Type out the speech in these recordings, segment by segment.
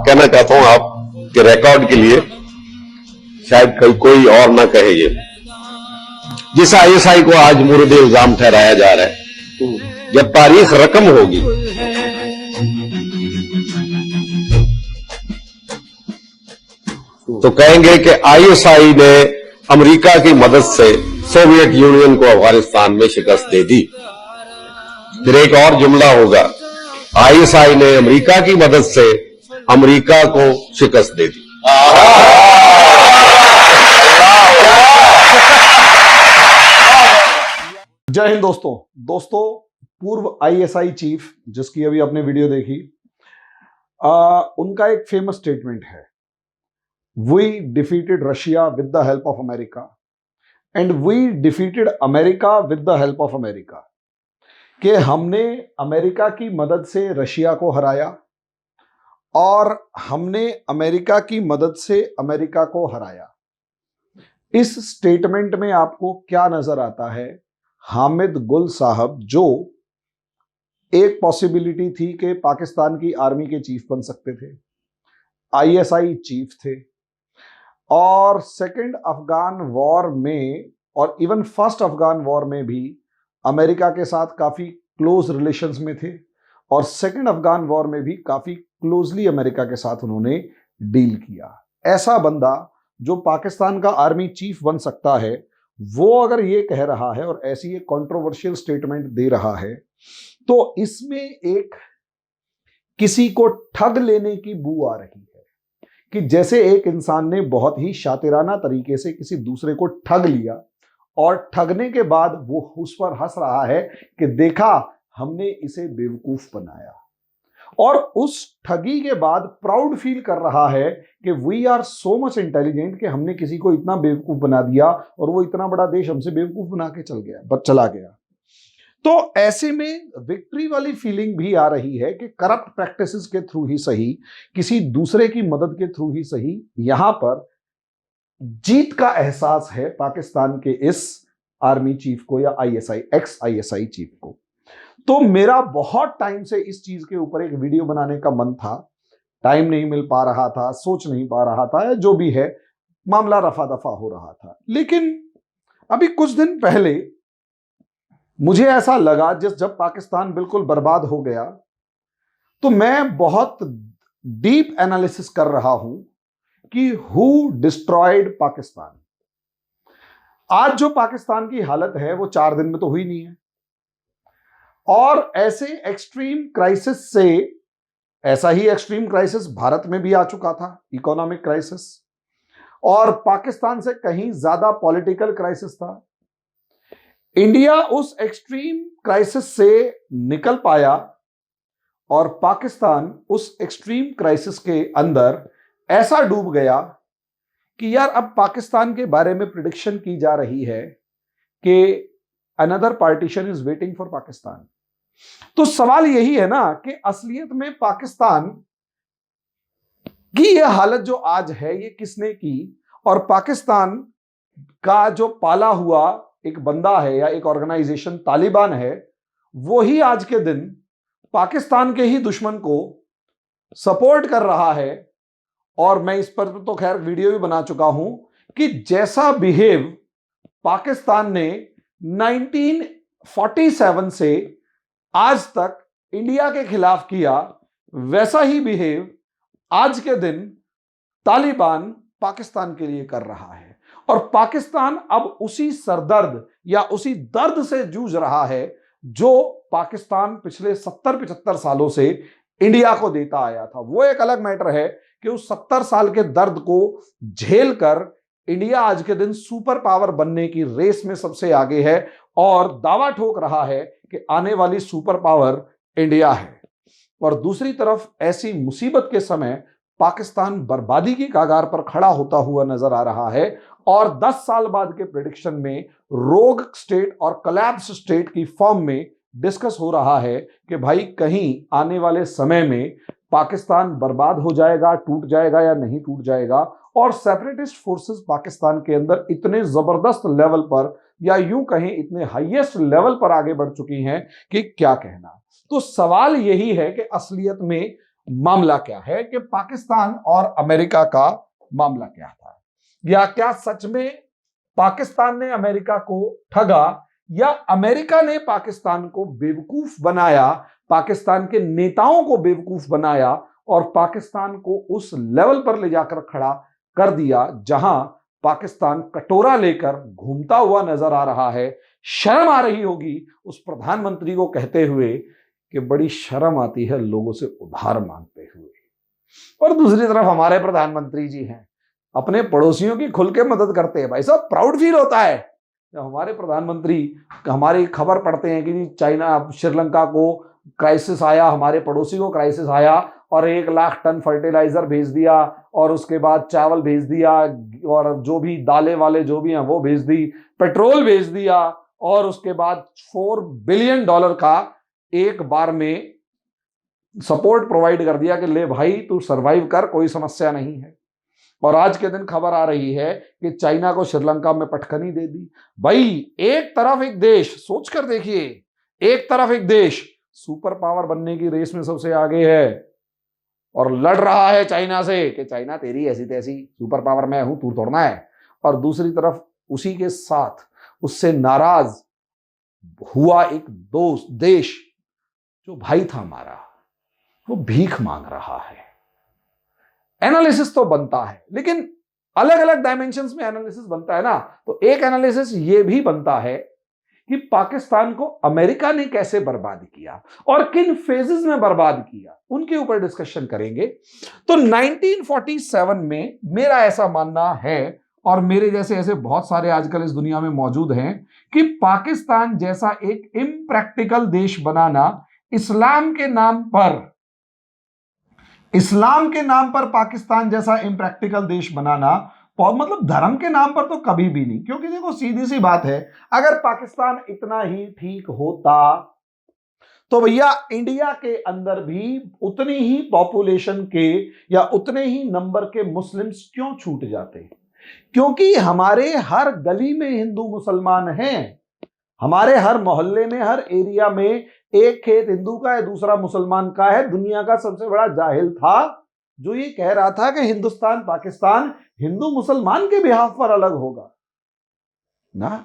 कहना चाहता हूं आपके रिकॉर्ड के लिए, शायद कोई और ना कहे ये, जिस आईएसआई को आज मुर्दे इल्जाम ठहराया जा रहा है, जब तारीख रकम होगी तो कहेंगे कि आईएसआई ने अमेरिका की मदद से सोवियत यूनियन को अफगानिस्तान में शिकस्त दे दी। फिर एक और जुमला होगा, आईएसआई ने अमेरिका की मदद से अमेरिका को शिकस्त दे दी। जय हिंद दोस्तों, पूर्व आईएसआई चीफ जिसकी अभी आपने वीडियो देखी, उनका एक फेमस स्टेटमेंट है, we defeated Russia with the help of America and we defeated America with the help of America, कि हमने अमेरिका की मदद से रशिया को हराया और हमने अमेरिका की मदद से अमेरिका को हराया। इस स्टेटमेंट में आपको क्या नजर आता है? हामिद गुल साहब, जो एक पॉसिबिलिटी थी कि पाकिस्तान की आर्मी के चीफ बन सकते थे, आईएसआई चीफ थे, और सेकंड अफगान वॉर में और इवन फर्स्ट अफगान वॉर में भी अमेरिका के साथ काफी क्लोज रिलेशंस में थे, और सेकंड अफगान वॉर में भी काफी क्लोजली अमेरिका के साथ उन्होंने डील किया। ऐसा बंदा जो पाकिस्तान का आर्मी चीफ बन सकता है, वो अगर ये कह रहा है और ऐसी एक कंट्रोवर्शियल स्टेटमेंट दे रहा है, तो इसमें एक किसी को ठग लेने की बू आ रही है, कि जैसे एक इंसान ने बहुत ही शातिराना तरीके से किसी दूसरे को ठग लिया और ठगने के बाद वो उस पर हंस रहा है कि देखा हमने इसे बेवकूफ बनाया, और उस ठगी के बाद प्राउड फील कर रहा है कि we are so much intelligent कि हमने किसी को इतना बेवकूफ बना दिया और वो इतना बड़ा देश हमसे बेवकूफ बना के चला गया। तो ऐसे में विक्ट्री वाली फीलिंग भी आ रही है कि करप्ट प्रैक्टिसेस के थ्रू ही सही, किसी दूसरे की मदद के थ्रू ही सही, यहां पर जीत का एहसास है पाकिस्तान के इस आर्मी चीफ को या आईएसआई एक्स आईएसआई चीफ को। तो मेरा बहुत टाइम से इस चीज के ऊपर एक वीडियो बनाने का मन था, टाइम नहीं मिल पा रहा था, सोच नहीं पा रहा था, या जो भी है, मामला रफा दफा हो रहा था। लेकिन अभी कुछ दिन पहले मुझे ऐसा लगा, जब पाकिस्तान बिल्कुल बर्बाद हो गया, तो मैं बहुत डीप एनालिसिस कर रहा हूं कि हु डिस्ट्रॉयड पाकिस्तान। आज जो पाकिस्तान की हालत है वो 4 दिन में तो हुई नहीं है, और ऐसे एक्सट्रीम क्राइसिस से, ऐसा ही एक्सट्रीम क्राइसिस भारत में भी आ चुका था, इकोनॉमिक क्राइसिस, और पाकिस्तान से कहीं ज्यादा पॉलिटिकल क्राइसिस था। इंडिया उस एक्सट्रीम क्राइसिस से निकल पाया और पाकिस्तान उस एक्सट्रीम क्राइसिस के अंदर ऐसा डूब गया कि यार अब पाकिस्तान के बारे में प्रिडिक्शन की जा रही है कि another partition is waiting for Pakistan. तो सवाल यही है ना कि असलियत में पाकिस्तान की यह हालत जो आज है ये किसने की, और पाकिस्तान का जो पाला हुआ एक बंदा है या एक ऑर्गेनाइजेशन तालिबान है, वो ही आज के दिन पाकिस्तान के ही दुश्मन को सपोर्ट कर रहा है। और मैं इस पर तो खैर वीडियो भी बना चुका हूं कि जैसा बिहेव पाकिस्तान ने 1947 से आज तक इंडिया के खिलाफ किया, वैसा ही बिहेव आज के दिन तालिबान पाकिस्तान के लिए कर रहा है। और पाकिस्तान अब उसी सरदर्द या उसी दर्द से जूझ रहा है जो पाकिस्तान पिछले 70-75 सालों से इंडिया को देता आया था। वो एक अलग मैटर है कि उस 70 साल के दर्द को झेल कर इंडिया आज के दिन सुपर पावर बनने की रेस में सबसे आगे है और दावा ठोक रहा है कि आने वाली सुपर पावर इंडिया है। और दूसरी तरफ ऐसी मुसीबत के समय पाकिस्तान बर्बादी की कगार पर खड़ा होता हुआ नजर आ रहा है, और 10 साल बाद के प्रेडिक्शन में रोग स्टेट और कोलैप्स स्टेट की फॉर्म में डिस्कस हो रहा है कि भाई कहीं आने वाले समय में पाकिस्तान बर्बाद हो जाएगा, टूट जाएगा या नहीं टूट जाएगा। और सेपरेटिस्ट फोर्सेस पाकिस्तान के अंदर इतने जबरदस्त लेवल पर, या यूं कहें इतने हाईएस्ट लेवल पर आगे बढ़ चुकी हैं कि क्या कहना। तो सवाल यही है कि असलियत में मामला क्या है, कि पाकिस्तान और अमेरिका का मामला क्या था, या क्या सच में पाकिस्तान ने अमेरिका को ठगा, या अमेरिका ने पाकिस्तान को बेवकूफ बनाया, पाकिस्तान के नेताओं को बेवकूफ बनाया और पाकिस्तान को उस लेवल पर ले जाकर खड़ा कर दिया जहां पाकिस्तान कटोरा लेकर घूमता हुआ नजर आ रहा है। शर्म आ रही होगी उस प्रधानमंत्री को कहते हुए कि बड़ी शर्म आती है लोगों से उधार मांगते हुए। और दूसरी तरफ हमारे प्रधानमंत्री जी हैं, अपने पड़ोसियों की खुल के मदद करते हैं। भाई साहब, प्राउड फील होता है जब हमारे प्रधानमंत्री हमारी खबर पढ़ते हैं कि चाइना श्रीलंका को क्राइसिस आया, हमारे पड़ोसी को क्राइसिस आया और 1 लाख टन फर्टिलाइजर भेज दिया और उसके बाद चावल भेज दिया और जो भी दालें वाले जो भी हैं वो भेज दी, पेट्रोल भेज दिया और उसके बाद $4 बिलियन का एक बार में सपोर्ट प्रोवाइड कर दिया कि ले भाई तू सरवाइव कर, कोई समस्या नहीं है। और आज के दिन खबर आ रही है कि चाइना को श्रीलंका में पटखनी दे दी। भाई एक तरफ एक देश, सोच कर देखिए, एक तरफ एक देश सुपर पावर बनने की रेस में सबसे आगे है और लड़ रहा है चाइना से कि चाइना तेरी ऐसी तैसी सुपर पावर मैं हूं, तू तोड़ना है। और दूसरी तरफ उसी के साथ उससे नाराज हुआ एक दोस्त देश जो भाई था हमारा, वो भीख मांग रहा है। एनालिसिस तो बनता है, लेकिन अलग अलग डायमेंशंस में एनालिसिस बनता है ना। तो एक एनालिसिस ये भी बनता है कि पाकिस्तान को अमेरिका ने कैसे बर्बाद किया और किन फेजेस में बर्बाद किया, उनके ऊपर डिस्कशन करेंगे। तो 1947 में मेरा ऐसा मानना है, और मेरे जैसे ऐसे बहुत सारे आजकल इस दुनिया में मौजूद हैं, कि पाकिस्तान जैसा एक इम्प्रैक्टिकल देश बनाना, इस्लाम के नाम पर पाकिस्तान जैसा इम्प्रैक्टिकल देश बनाना, मतलब धर्म के नाम पर तो कभी भी नहीं। क्योंकि देखो सीधी सी बात है, अगर पाकिस्तान इतना ही ठीक होता तो भैया इंडिया के अंदर भी उतनी ही पॉपुलेशन के या उतने ही नंबर के मुस्लिम्स क्यों छूट जाते? क्योंकि हमारे हर गली में हिंदू मुसलमान हैं, हमारे हर मोहल्ले में, हर एरिया में एक खेत हिंदू का है, दूसरा मुसलमान का है। दुनिया का सबसे बड़ा जाहिल था जो ये कह रहा था कि हिंदुस्तान पाकिस्तान हिंदू मुसलमान के बिहाफ पर अलग होगा ना।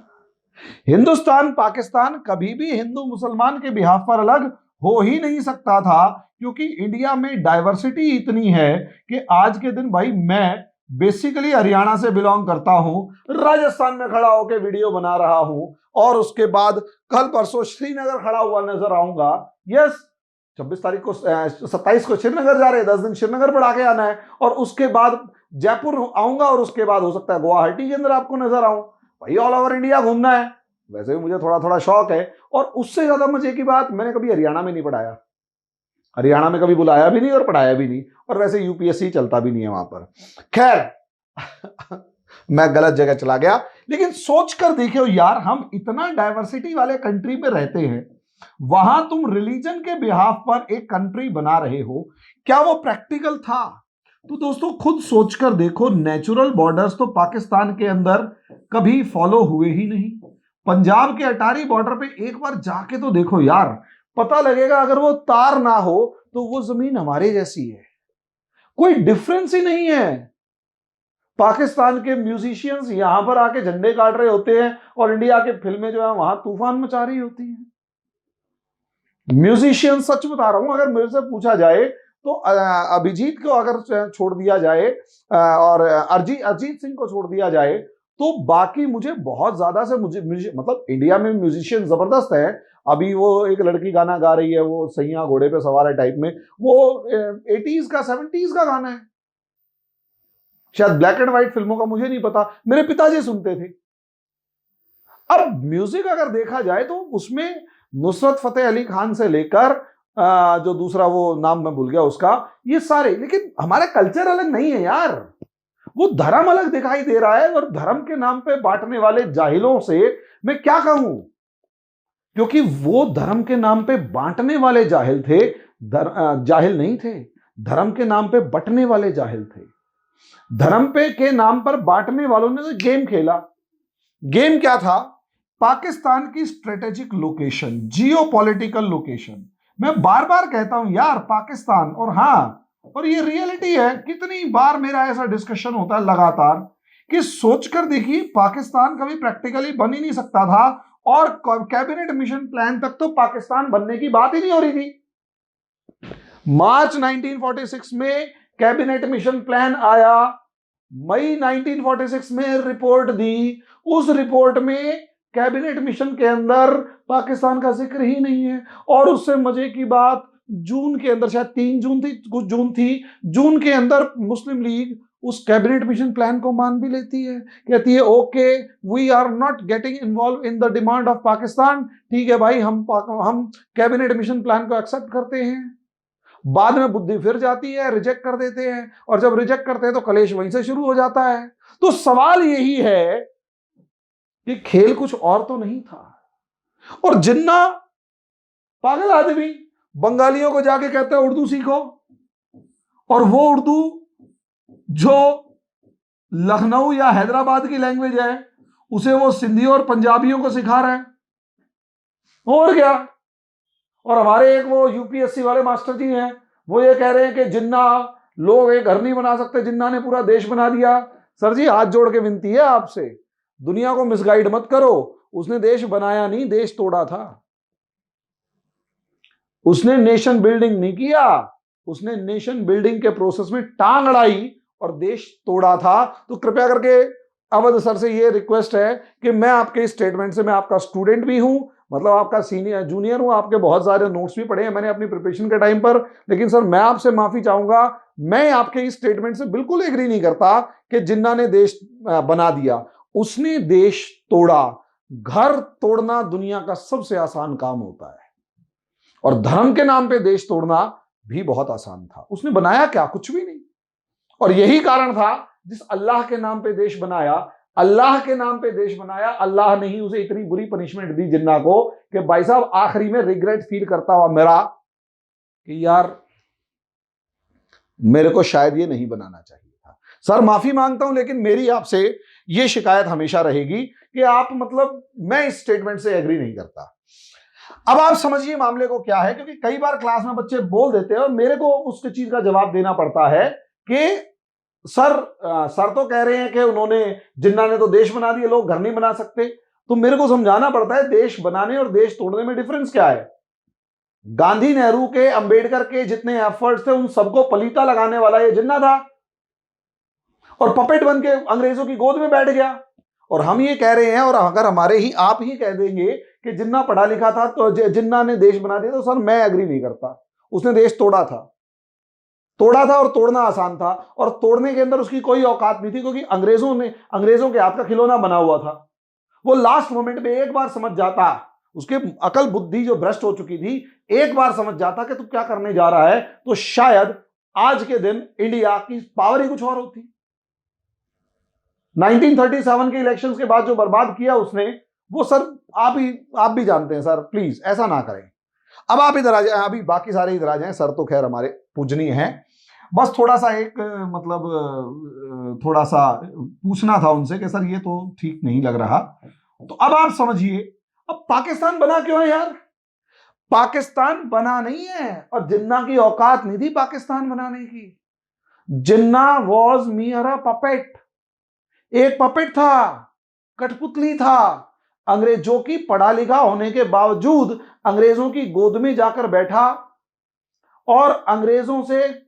हिंदुस्तान पाकिस्तान कभी भी हिंदू मुसलमान के बिहाफ पर अलग हो ही नहीं सकता था, क्योंकि इंडिया में डाइवर्सिटी इतनी है कि आज के दिन भाई मैं बेसिकली हरियाणा से बिलोंग करता हूं, राजस्थान में खड़ा होकर वीडियो बना रहा हूं और उसके बाद कल परसों श्रीनगर खड़ा हुआ नजर आऊंगा। यस, 26 तारीख को 27 को श्रीनगर जा रहे हैं, 10 दिन श्रीनगर पढ़ा के आना है और उसके बाद जयपुर आऊंगा और उसके बाद हो सकता है गुवाहाटी के अंदर आपको नजर आऊं। भाई ऑल ओवर इंडिया घूमना है, वैसे भी मुझे थोड़ा थोड़ा शौक है। और उससे ज्यादा मजे की बात, मैंने कभी हरियाणा में नहीं पढ़ाया, हरियाणा में कभी बुलाया भी नहीं और पढ़ाया भी नहीं, और वैसे यूपीएससी चलता भी नहीं है वहां पर। खैर मैं गलत जगह चला गया। लेकिन सोच कर देखियो यार, हम इतना डाइवर्सिटी वाले कंट्री में रहते हैं, वहां तुम रिलीजन के बिहाफ पर एक कंट्री बना रहे हो, क्या वो प्रैक्टिकल था? तो दोस्तों खुद सोचकर देखो, नेचुरल बॉर्डर्स तो पाकिस्तान के अंदर कभी फॉलो हुए ही नहीं। पंजाब के अटारी बॉर्डर पे एक बार जाके तो देखो यार, पता लगेगा अगर वो तार ना हो तो वो जमीन हमारे जैसी है, कोई डिफरेंस ही नहीं है। पाकिस्तान के म्यूजिशियंस यहां पर आके झंडे काट रहे होते हैं और इंडिया के फिल्में जो है वहां तूफान मचा रही होती हैं। म्यूजिशियन, सच बता रहा हूं, अगर मेरे से पूछा जाए तो अभिजीत को अगर छोड़ दिया जाए और अरिजीत सिंह को छोड़ दिया जाए तो बाकी मुझे बहुत ज्यादा से मुझे मतलब इंडिया में म्यूजिशियन जबरदस्त है। अभी वो एक लड़की गाना गा रही है, वो सैया घोड़े पे सवार है टाइप में, वो 80s का 70s का गाना है, शायद ब्लैक एंड व्हाइट फिल्मों का, मुझे नहीं पता, मेरे पिताजी सुनते थे। अब म्यूजिक अगर देखा जाए तो उसमें नुसरत फतेह अली खान से लेकर जो दूसरा वो नाम मैं भूल गया उसका, ये सारे, लेकिन हमारा कल्चर अलग नहीं है यार, वो धर्म अलग दिखाई दे रहा है। और धर्म के नाम पे बांटने वाले जाहिलों से मैं क्या कहूं, क्योंकि वो धर्म के नाम पे बांटने वाले जाहिल थे, जाहिल नहीं थे, धर्म के नाम पे बंटने वाले जाहिल थे। धर्म पे के नाम पर बांटने वालों ने तो गेम खेला। गेम क्या था? पाकिस्तान की स्ट्रेटेजिक लोकेशन, जियोपॉलिटिकल लोकेशन, मैं बार बार कहता हूं यार पाकिस्तान, और हाँ, और ये रियलिटी है, कितनी बार मेरा ऐसा डिस्कशन होता है लगातार कि सोचकर देखिए पाकिस्तान कभी प्रैक्टिकली बन ही नहीं सकता था, और कैबिनेट मिशन प्लान तक तो पाकिस्तान बनने की बात ही नहीं हो रही थी। मार्च 1946 में कैबिनेट मिशन प्लान आया, मई 1946 में रिपोर्ट दी, उस रिपोर्ट में कैबिनेट मिशन के अंदर पाकिस्तान का जिक्र ही नहीं है। और उससे मजे की बात, जून के अंदर, शायद 3 जून थी, कुछ जून थी, जून के अंदर मुस्लिम लीग उस कैबिनेट मिशन प्लान को मान भी लेती है, कहती है okay we are not getting involve in the demand of Pakistan, ठीक है भाई, हम कैबिनेट मिशन प्लान को एक्सेप्ट करते हैं। बाद में बुद्धि फिर जाती है, रिजेक्ट कर देते हैं, और जब रिजेक्ट करते हैं तो कलेश वहीं से शुरू हो जाता है। तो सवाल यही है कि खेल कुछ और तो नहीं था। और जिन्ना पागल आदमी बंगालियों को जाके कहता है उर्दू सीखो, और वो उर्दू जो लखनऊ या हैदराबाद की लैंग्वेज है उसे वो सिंधी और पंजाबियों को सिखा रहे हैं, और क्या। और हमारे एक वो यूपीएससी वाले मास्टर जी हैं, वो ये कह रहे हैं कि जिन्ना लोग एक घर नहीं बना सकते, जिन्ना ने पूरा देश बना दिया। सर जी हाथ जोड़ के विनती है आपसे, दुनिया को मिसगाइड मत करो, उसने देश बनाया नहीं, देश तोड़ा था। उसने नेशन बिल्डिंग नहीं किया, उसने नेशन बिल्डिंग के प्रोसेस में टांग अड़ाई और देश तोड़ा था। तो कृपया करके अवध सर से ये रिक्वेस्ट है कि मैं आपके इस स्टेटमेंट से, मैं आपका स्टूडेंट भी हूं, मतलब आपका सीनियर जूनियर हूं, आपके बहुत सारे नोट्स भी पढ़े हैं मैंने अपनी प्रिपरेशन के टाइम पर, लेकिन सर मैं आपसे माफी चाहूंगा, मैं आपके इस स्टेटमेंट से बिल्कुल एग्री नहीं करता कि जिन्ना ने देश बना दिया। उसने देश तोड़ा। घर तोड़ना दुनिया का सबसे आसान काम होता है, और धर्म के नाम पे देश तोड़ना भी बहुत आसान था। उसने बनाया क्या? कुछ भी नहीं। और यही कारण था जिस अल्लाह के नाम पे देश बनाया, अल्लाह के नाम पे देश बनाया, अल्लाह ने ही उसे इतनी बुरी पनिशमेंट दी जिन्ना को कि भाई साहब आखिरी में रिग्रेट फील करता हुआ मेरा कि यार मेरे को शायद ये नहीं बनाना चाहिए था। सर माफी मांगता हूं, लेकिन मेरी आपसे ये शिकायत हमेशा रहेगी कि आप, मतलब मैं इस स्टेटमेंट से एग्री नहीं करता। अब आप समझिए मामले को क्या है, क्योंकि कई बार क्लास में बच्चे बोल देते हैं और मेरे को उसकी चीज का जवाब देना पड़ता है कि सर तो कह रहे हैं कि उन्होंने, जिन्ना ने तो देश बना दिए, लोग घर नहीं बना सकते। तो मेरे को समझाना पड़ता है देश बनाने और देश तोड़ने में डिफरेंस क्या है। गांधी, नेहरू के, अंबेडकर के जितने एफर्ट्स थे उन सबको पलीता लगाने वाला ये जिन्ना था, और पपेट बन के अंग्रेजों की गोद में बैठ गया। और हम ये कह रहे हैं, और अगर हमारे ही आप ही कह देंगे कि जिन्ना पढ़ा लिखा था तो जिन्ना ने देश बना दिया, तो सर मैं एग्री नहीं करता। उसने देश तोड़ा था और तोड़ना आसान था, और तोड़ने के अंदर उसकी कोई औकात नहीं थी, क्योंकि अंग्रेजों के हाथ का खिलौना बना हुआ था। वो लास्ट मोमेंट में एक बार समझ जाता, उसके अकल बुद्धि जो भ्रष्ट हो चुकी थी, एक बार समझ जाता कि तू क्या करने जा रहा है, तो शायद आज के दिन इंडिया की पावर ही कुछ और होती। 1937 के इलेक्शंस के बाद जो बर्बाद किया उसने, वो सर आप भी जानते हैं सर, प्लीज ऐसा ना करें। अब आप इधर आ जाए, अभी बाकी सारे इधर आ जाएं। सर तो खैर हमारे पूजनीय हैं, बस थोड़ा सा एक मतलब थोड़ा सा पूछना था उनसे कि सर ये तो ठीक नहीं लग रहा। तो अब आप समझिए, अब पाकिस्तान बना क्यों है यार? पाकिस्तान बना नहीं है, और जिन्ना की औकात नहीं थी पाकिस्तान बनाने की। जिन्ना वॉज मियर अ पपेट, एक पपेट था, कठपुतली था, अंग्रेजों की पढ़ा लिखा होने के बावजूद अंग्रेजों की गोद में जाकर बैठा, और अंग्रेजों से,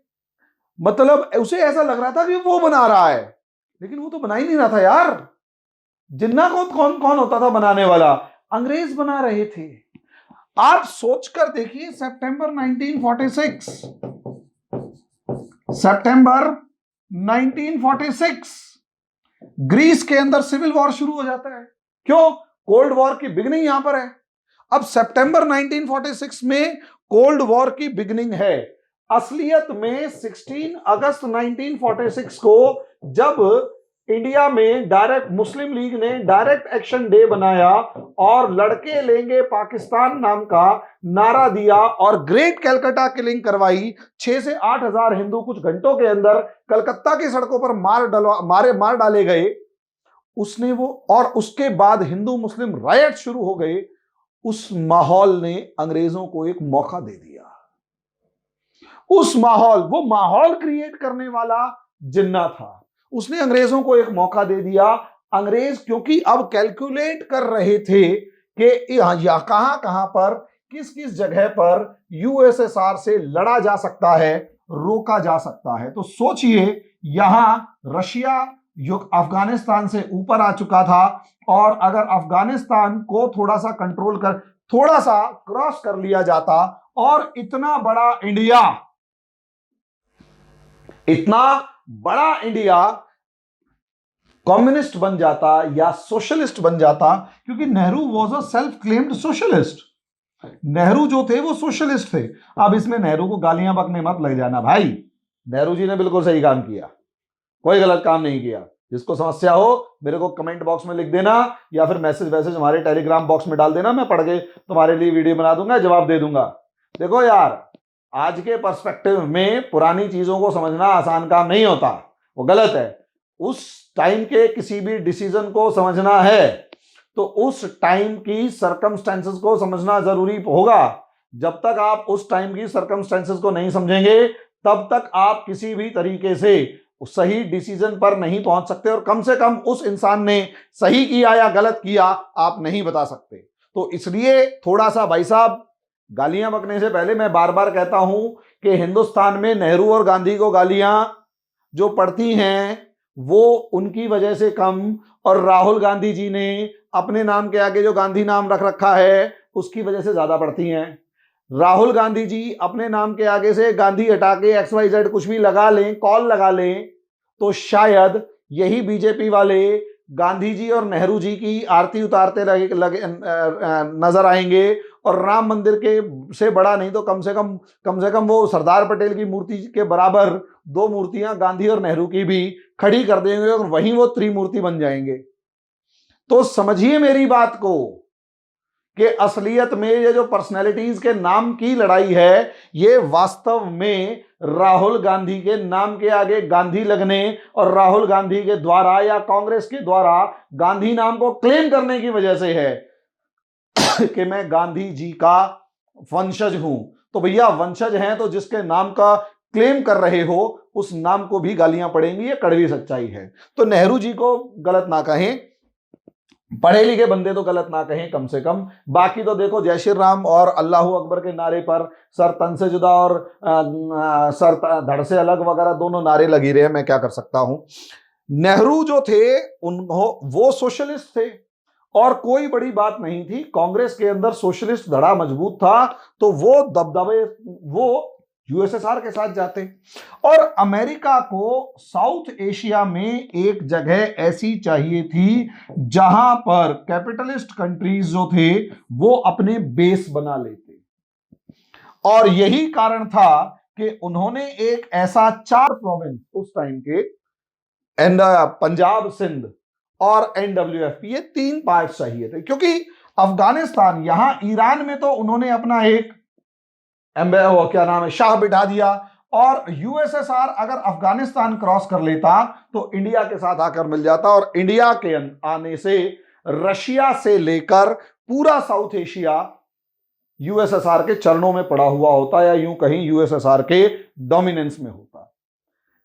मतलब उसे ऐसा लग रहा था कि वो बना रहा है, लेकिन वो तो बना ही नहीं रहा था यार। जिन्ना को कौन होता था बनाने वाला? अंग्रेज बना रहे थे। आप सोचकर देखिए, सितंबर 1946 ग्रीस के अंदर सिविल वॉर शुरू हो जाता है। क्यों? कोल्ड वॉर की बिगनिंग यहां पर है। अब सितंबर 1946 में कोल्ड वॉर की बिगनिंग है। असलियत में 16 अगस्त 1946 को जब इंडिया में डायरेक्ट मुस्लिम लीग ने डायरेक्ट एक्शन डे बनाया और लड़के लेंगे पाकिस्तान नाम का नारा दिया और ग्रेट कैलकाटा किलिंग करवाई, 6 से 8 हजार हिंदू कुछ घंटों के अंदर कलकत्ता की सड़कों पर मार डाले गए, उसने वो, और उसके बाद हिंदू मुस्लिम रायट शुरू हो गए। उस माहौल ने अंग्रेजों को एक मौका दे दिया। उस माहौल, वो माहौल क्रिएट करने वाला जिन्ना था, उसने अंग्रेजों को एक मौका दे दिया। अंग्रेज क्योंकि अब कैलकुलेट कर रहे थे कि यहां कहां कहां पर किस किस जगह पर यूएसएसआर से लड़ा जा सकता है, रोका जा सकता है। तो सोचिए, यहां रशिया अफगानिस्तान से ऊपर आ चुका था, और अगर अफगानिस्तान को थोड़ा सा कंट्रोल कर, थोड़ा सा क्रॉस कर लिया जाता, और इतना बड़ा इंडिया कम्युनिस्ट बन जाता या सोशलिस्ट बन जाता, क्योंकि Nehru was a self claimed socialist. Nehru जो थे वो सोशलिस्ट थे। अब इसमें नेहरू को गालियां बकने मत लग जाना भाई, नेहरू जी ने बिल्कुल सही काम किया, कोई गलत काम नहीं किया। जिसको समस्या हो मेरे को कमेंट बॉक्स में लिख देना, या फिर मैसेज हमारे टेलीग्राम बॉक्स में डाल देना, मैं पढ़ के तुम्हारे लिए वीडियो बना दूंगा, जवाब दे दूंगा। देखो यार, आज के पर्सपेक्टिव में पुरानी चीजों को समझना आसान काम नहीं होता, वो गलत है। उस टाइम के किसी भी डिसीजन को समझना है तो उस टाइम की सर्कमस्टेंसेस को समझना जरूरी होगा। जब तक आप उस टाइम की सर्कमस्टेंसेस को नहीं समझेंगे, तब तक आप किसी भी तरीके से सही डिसीजन पर नहीं पहुंच सकते, और कम से कम उस इंसान ने सही किया या गलत किया आप नहीं बता सकते। तो इसलिए थोड़ा सा भाई साहब, गालियां बकने से पहले मैं बार बार कहता हूं कि हिंदुस्तान में नेहरू और गांधी को गालियां जो पड़ती हैं वो उनकी वजह से कम, और राहुल गांधी जी ने अपने नाम के आगे जो गांधी नाम रख रखा है उसकी वजह से ज्यादा पड़ती हैं। राहुल गांधी जी अपने नाम के आगे से गांधी हटा के XYZ कुछ भी लगा लें, कॉल लगा लें, तो शायद यही बीजेपी वाले गांधी जी और नेहरू जी की आरती उतारते लगे नजर आएंगे, और राम मंदिर के से बड़ा नहीं तो कम से कम वो सरदार पटेल की मूर्ति के बराबर 2 मूर्तियां गांधी और नेहरू की भी खड़ी कर देंगे, और वहीं वो त्रिमूर्ति बन जाएंगे। तो समझिए मेरी बात को कि असलियत में ये जो पर्सनैलिटीज के नाम की लड़ाई है, ये वास्तव में राहुल गांधी के नाम के आगे गांधी लगने और राहुल गांधी के द्वारा या कांग्रेस के द्वारा गांधी नाम को क्लेम करने की वजह से है कि मैं गांधी जी का वंशज हूं। तो भैया वंशज हैं तो जिसके नाम का क्लेम कर रहे हो उस नाम को भी गालियां पड़ेंगी, ये कड़वी सच्चाई है। तो नेहरू जी को गलत ना कहें, पढ़े लिखे बंदे तो गलत ना कहें कम से कम। बाकी तो देखो, जय श्री राम और अल्लाह अकबर के नारे पर सर तन से जुदा और सर धड़ से अलग वगैरह दोनों नारे लगी रहे, मैं क्या कर सकता हूं। नेहरू जो थे वो सोशलिस्ट थे, और कोई बड़ी बात नहीं थी। कांग्रेस के अंदर सोशलिस्ट धड़ा मजबूत था, तो वो दबदबे वो यूएसएसआर के साथ जाते। और अमेरिका को साउथ एशिया में एक जगह ऐसी चाहिए थी जहां पर कैपिटलिस्ट कंट्रीज जो थे वो अपने बेस बना लेते, और यही कारण था कि उन्होंने एक ऐसा 4 प्रोविंस उस टाइम के, पंजाब, सिंध और NWFP, ये 3 पार्ट चाहिए थे। क्योंकि अफगानिस्तान, यहां ईरान में तो उन्होंने अपना एक क्या नाम है, शाह बिठा दिया, और यूएसएसआर अगर अफगानिस्तान क्रॉस कर लेता तो इंडिया के साथ आकर मिल जाता, और इंडिया के आने से रशिया से लेकर पूरा साउथ एशिया यूएसएसआर के चरणों में पड़ा हुआ होता, या यूं कहीं यूएसएसआर के डोमिनेंस में होता।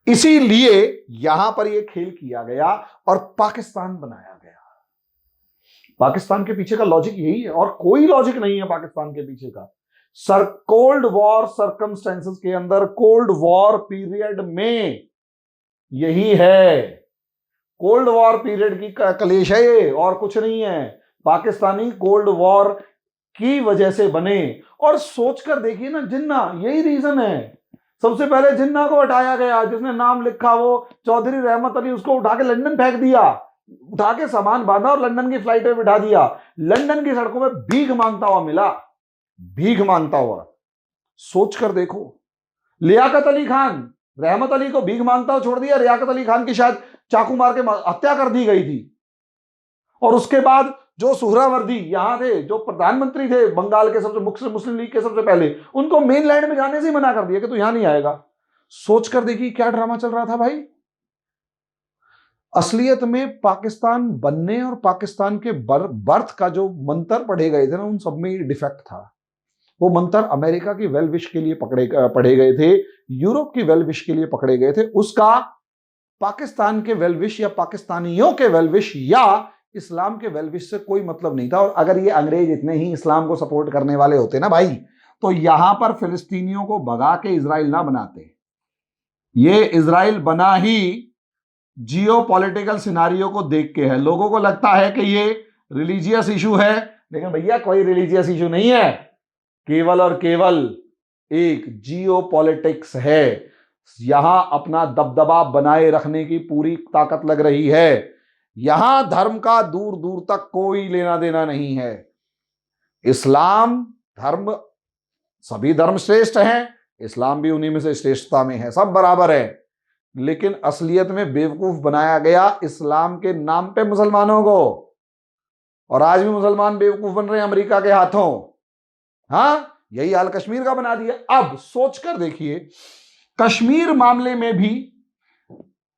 इसीलिए यहां पर यह खेल किया गया और पाकिस्तान बनाया गया। पाकिस्तान के पीछे का लॉजिक यही है, और कोई लॉजिक नहीं है पाकिस्तान के पीछे का। कोल्ड वॉर सर्कमस्टेंसेस के अंदर, कोल्ड वॉर पीरियड में यही है, कोल्ड वॉर पीरियड की कलेश है ये, और कुछ नहीं है। पाकिस्तानी कोल्ड वॉर की वजह से बने। और सोचकर देखिए ना, जिन्ना, यही रीजन है। सबसे पहले जिन्ना को हटाया गया, जिसने नाम लिखा वो चौधरी रहमत अली, उसको उठा के लंदन फेंक दिया, उठा के सामान बांधा और लंदन की फ्लाइट पे बिठा दिया। लंदन की सड़कों में भीख मांगता हुआ मिला, भीख मांगता हुआ। सोचकर देखो, लियाकत अली खान, रहमत अली को भीख मांगता हुआ छोड़ दिया, लियाकत अली खान की शायद चाकू मार के हत्या कर दी गई थी। और उसके बाद जो सुहरावर्दी यहां थे, जो प्रधानमंत्री थे बंगाल के, सबसे मुस्लिम लीग के सबसे पहले, उनको मेन लैंड में जाने से ही मना कर दिया कि तू यहां नहीं आएगा। सोचकर देखिए क्या ड्रामा चल रहा था भाई। असलियत में पाकिस्तान बनने और पाकिस्तान के बर्थ का जो मंत्र पढ़े गए थे ना, उन सब में डिफेक्ट था। वो मंत्र अमेरिका की वेल विश के लिए पढ़े गए थे, यूरोप की वेल विश के लिए पकड़े गए थे। उसका पाकिस्तान के वेल विश या पाकिस्तानियों के वेल विश या इस्लाम के वेल विश से कोई मतलब नहीं था। और अगर ये अंग्रेज इतने ही इस्लाम को सपोर्ट करने वाले होते ना भाई, तो यहां पर फिलिस्तीनियों को भगा के इजराइल ना बनाते। ये इजराइल बना ही जियो पॉलिटिकल सिनारियो को देख के है। लोगों को लगता है कि ये रिलीजियस इशू है, लेकिन भैया कोई रिलीजियस इशू नहीं है, केवल और केवल एक जियो पॉलिटिक्स है। यहां अपना दबदबा बनाए रखने की पूरी ताकत लग रही है। यहां धर्म का दूर दूर तक कोई लेना देना नहीं है। इस्लाम धर्म, सभी धर्म श्रेष्ठ हैं, इस्लाम भी उन्हीं में से श्रेष्ठता में है, सब बराबर है। लेकिन असलियत में बेवकूफ बनाया गया इस्लाम के नाम पे मुसलमानों को, और आज भी मुसलमान बेवकूफ बन रहे हैं अमेरिका के हाथों। हाँ, यही हाल कश्मीर का बना दिया। अब सोचकर देखिए, कश्मीर मामले में भी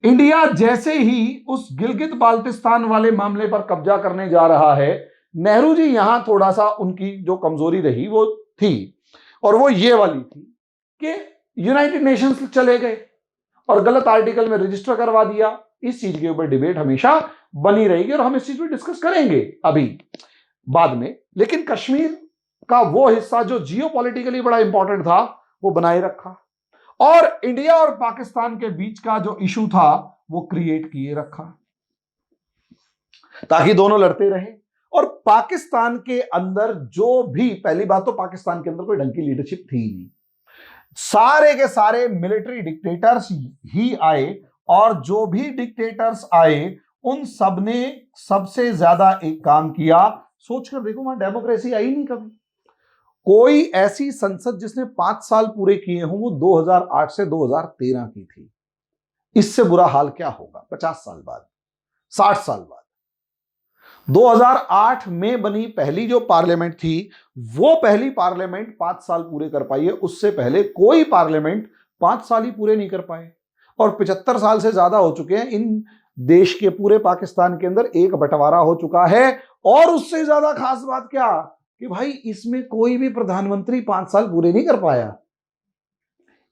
इंडिया जैसे ही उस गिलगित बाल्टिस्तान वाले मामले पर कब्जा करने जा रहा है, नेहरू जी यहां थोड़ा सा उनकी जो कमजोरी रही वो थी, और वो ये वाली थी कि यूनाइटेड नेशंस चले गए और गलत आर्टिकल में रजिस्टर करवा दिया। इस चीज के ऊपर डिबेट हमेशा बनी रहेगी और हम इस चीज पर डिस्कस करेंगे अभी बाद में। लेकिन कश्मीर का वो हिस्सा जो जियोपॉलिटिकली बड़ा इंपॉर्टेंट था, वो बनाए रखा, और इंडिया और पाकिस्तान के बीच का जो इशू था वो क्रिएट किए रखा, ताकि दोनों लड़ते रहे। और पाकिस्तान के अंदर जो भी, पहली बात तो पाकिस्तान के अंदर कोई ढंग की लीडरशिप थी नहीं, सारे के सारे मिलिट्री डिक्टेटर्स ही आए, और जो भी डिक्टेटर्स आए उन सब ने सबसे ज्यादा एक काम किया। सोचकर देखो, वहां डेमोक्रेसी आई नहीं कभी। कोई ऐसी संसद जिसने 5 साल पूरे किए हों वो 2008 से 2013 की थी। इससे बुरा हाल क्या होगा 50 साल बाद, 60 साल बाद। 2008 में बनी पहली जो पार्लियामेंट थी, वो पहली पार्लियामेंट 5 साल पूरे कर पाई है। उससे पहले कोई पार्लियामेंट 5 साल ही पूरे नहीं कर पाए, और 75 साल से ज्यादा हो चुके हैं। इन देश के पूरे पाकिस्तान के अंदर एक बंटवारा हो चुका है। और उससे ज्यादा खास बात क्या कि भाई इसमें कोई भी प्रधानमंत्री 5 साल पूरे नहीं कर पाया।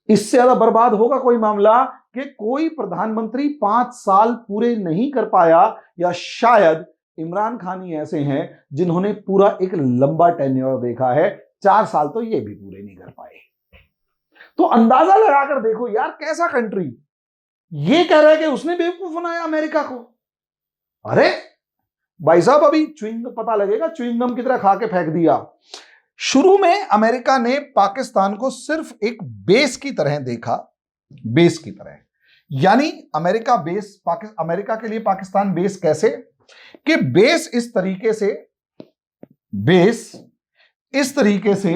इससे ज्यादा बर्बाद होगा कोई मामला कि कोई प्रधानमंत्री 5 साल पूरे नहीं कर पाया, या शायद इमरान खान ही ऐसे हैं जिन्होंने पूरा एक लंबा टेन्योर देखा है। 4 साल तो ये भी पूरे नहीं कर पाए। तो अंदाजा लगाकर देखो यार, कैसा कंट्री ये कह रहा है कि उसने बेवकूफ बनाया अमेरिका को। अरे भाई साहब, अभी च्युइंग पता लगेगा, च्युइंगम की तरह खा के फेंक दिया। शुरू में अमेरिका ने पाकिस्तान को सिर्फ एक बेस की तरह देखा, बेस की तरह। यानी अमेरिका के लिए पाकिस्तान बेस कैसे कि बेस इस तरीके से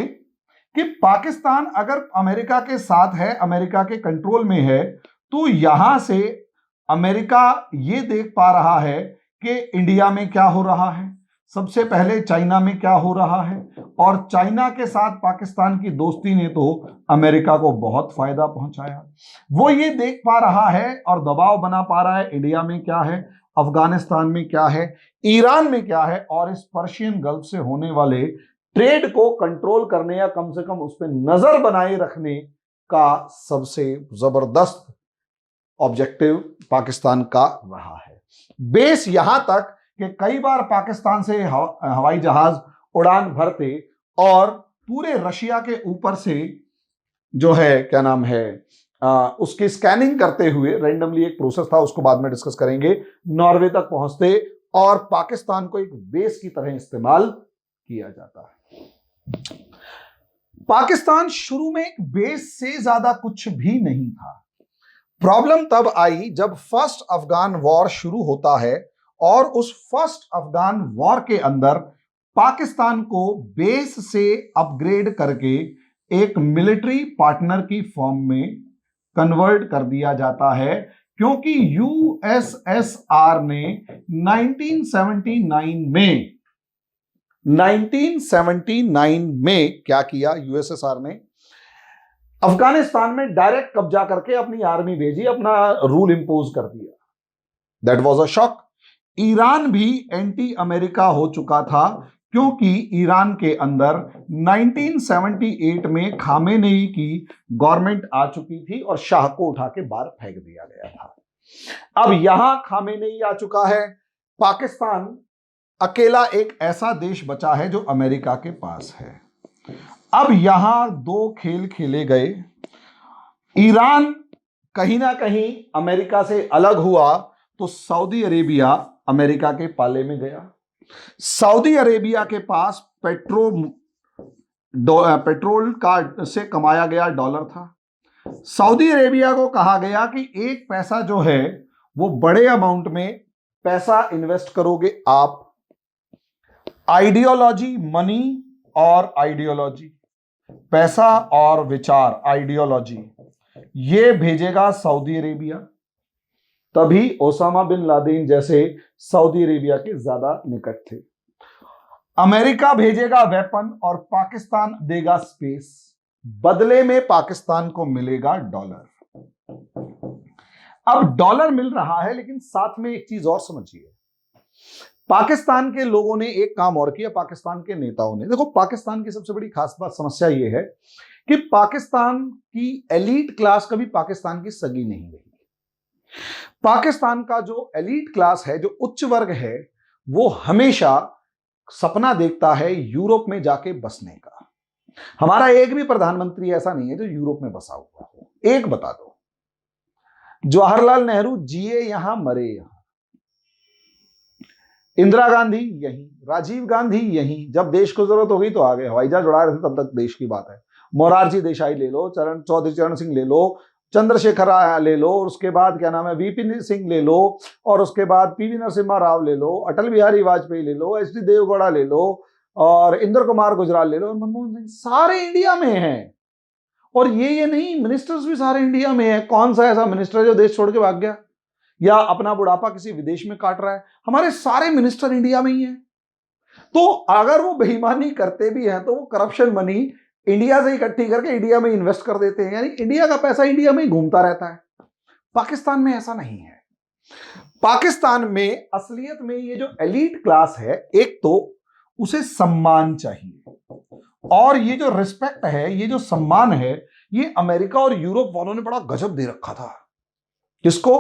कि पाकिस्तान अगर अमेरिका के साथ है, अमेरिका के कंट्रोल में है, तो यहां से अमेरिका ये देख पा रहा है कि इंडिया में क्या हो रहा है, सबसे पहले चाइना में क्या हो रहा है, और चाइना के साथ पाकिस्तान की दोस्ती ने तो अमेरिका को बहुत फायदा पहुंचाया। वो ये देख पा रहा है और दबाव बना पा रहा है, इंडिया में क्या है, अफगानिस्तान में क्या है, ईरान में क्या है, और इस पर्शियन गल्फ से होने वाले ट्रेड को कंट्रोल करने या कम से कम उस पर नजर बनाए रखने का सबसे जबरदस्त ऑब्जेक्टिव पाकिस्तान का रहा है। बेस यहां तक कि कई बार पाकिस्तान से हवाई जहाज उड़ान भरते और पूरे रशिया के ऊपर से जो है क्या नाम है उसकी स्कैनिंग करते हुए, रैंडमली एक प्रोसेस था, उसको बाद में डिस्कस करेंगे, नॉर्वे तक पहुंचते और पाकिस्तान को एक बेस की तरह इस्तेमाल किया जाता है। पाकिस्तान शुरू में एक बेस से ज्यादा कुछ भी नहीं था। प्रॉब्लम तब आई जब फर्स्ट अफगान वॉर शुरू होता है, और उस फर्स्ट अफगान वॉर के अंदर पाकिस्तान को बेस से अपग्रेड करके एक मिलिट्री पार्टनर की फॉर्म में कन्वर्ट कर दिया जाता है, क्योंकि यूएसएसआर ने 1979 में क्या किया, यूएसएसआर ने अफगानिस्तान में डायरेक्ट कब्जा करके अपनी आर्मी भेजी, अपना रूल इंपोज कर दिया। That was a shock. Iran भी एंटी अमेरिका हो चुका था, क्योंकि ईरान के अंदर 1978 में खामेनेई की गवर्नमेंट आ चुकी थी और शाह को उठा के बाहर फेंक दिया गया था। अब यहां खामेनेई आ चुका है। पाकिस्तान अकेला एक ऐसा देश बचा है जो अमेरिका के पास है। अब यहां दो खेल खेले गए। ईरान कहीं ना कहीं अमेरिका से अलग हुआ तो सऊदी अरेबिया अमेरिका के पाले में गया। सऊदी अरेबिया के पास पेट्रोल का से कमाया गया डॉलर था। सऊदी अरेबिया को कहा गया कि एक पैसा जो है वो बड़े अमाउंट में पैसा इन्वेस्ट करोगे आप, आइडियोलॉजी, मनी और आइडियोलॉजी, पैसा और विचार, आइडियोलॉजी, ये भेजेगा सऊदी अरेबिया। तभी ओसामा बिन लादेन जैसे सऊदी अरेबिया के ज्यादा निकट थे। अमेरिका भेजेगा वेपन और पाकिस्तान देगा स्पेस। बदले में पाकिस्तान को मिलेगा डॉलर। अब डॉलर मिल रहा है, लेकिन साथ में एक चीज और समझिए। पाकिस्तान के लोगों ने एक काम और किया, पाकिस्तान के नेताओं ने। देखो, पाकिस्तान की सबसे बड़ी खास बात, समस्या यह है कि पाकिस्तान की एलीट क्लास कभी पाकिस्तान की सगी नहीं रही। पाकिस्तान का जो एलीट क्लास है, जो उच्च वर्ग है, वो हमेशा सपना देखता है यूरोप में जाके बसने का। हमारा एक भी प्रधानमंत्री ऐसा नहीं है जो यूरोप में बसा हुआ हो। एक बता दो। जवाहरलाल नेहरू जिए यहां, मरे यहां। इंदिरा गांधी यहीं, राजीव गांधी यहीं। जब देश को जरूरत हो गई तो आ गए, हवाई जहाज उड़ा रहे थे तब तक देश की बात है। मोरारजी देसाई ले लो, चौधरी चरण सिंह ले लो, चंद्रशेखर ले लो, और उसके बाद क्या नाम है, वीपी सिंह ले लो, और उसके बाद पीवी नरसिम्हा राव ले लो, अटल बिहारी वाजपेयी ले लो, एच डी देवगौड़ा ले लो, और इंद्र कुमार गुजराल ले लो, और मनमोहन सिंह, सारे इंडिया में हैं। और ये नहीं, मिनिस्टर्स भी सारे इंडिया में हैं। कौन सा ऐसा मिनिस्टर जो देश छोड़ के भाग गया या अपना बुढ़ापा किसी विदेश में काट रहा है? हमारे सारे मिनिस्टर इंडिया में ही हैं। तो अगर वो बेईमानी करते भी हैं तो वो करप्शन मनी इंडिया से इकट्ठी करके इंडिया में इन्वेस्ट कर देते हैं, यानी इंडिया का पैसा इंडिया में ही घूमता रहता है। पाकिस्तान में ऐसा नहीं है। पाकिस्तान में असलियत में ये जो एलीट क्लास है, एक तो उसे सम्मान चाहिए, और ये जो रिस्पेक्ट है, ये जो सम्मान है, ये अमेरिका और यूरोप वालों ने बड़ा गजब दे रखा था। किसको?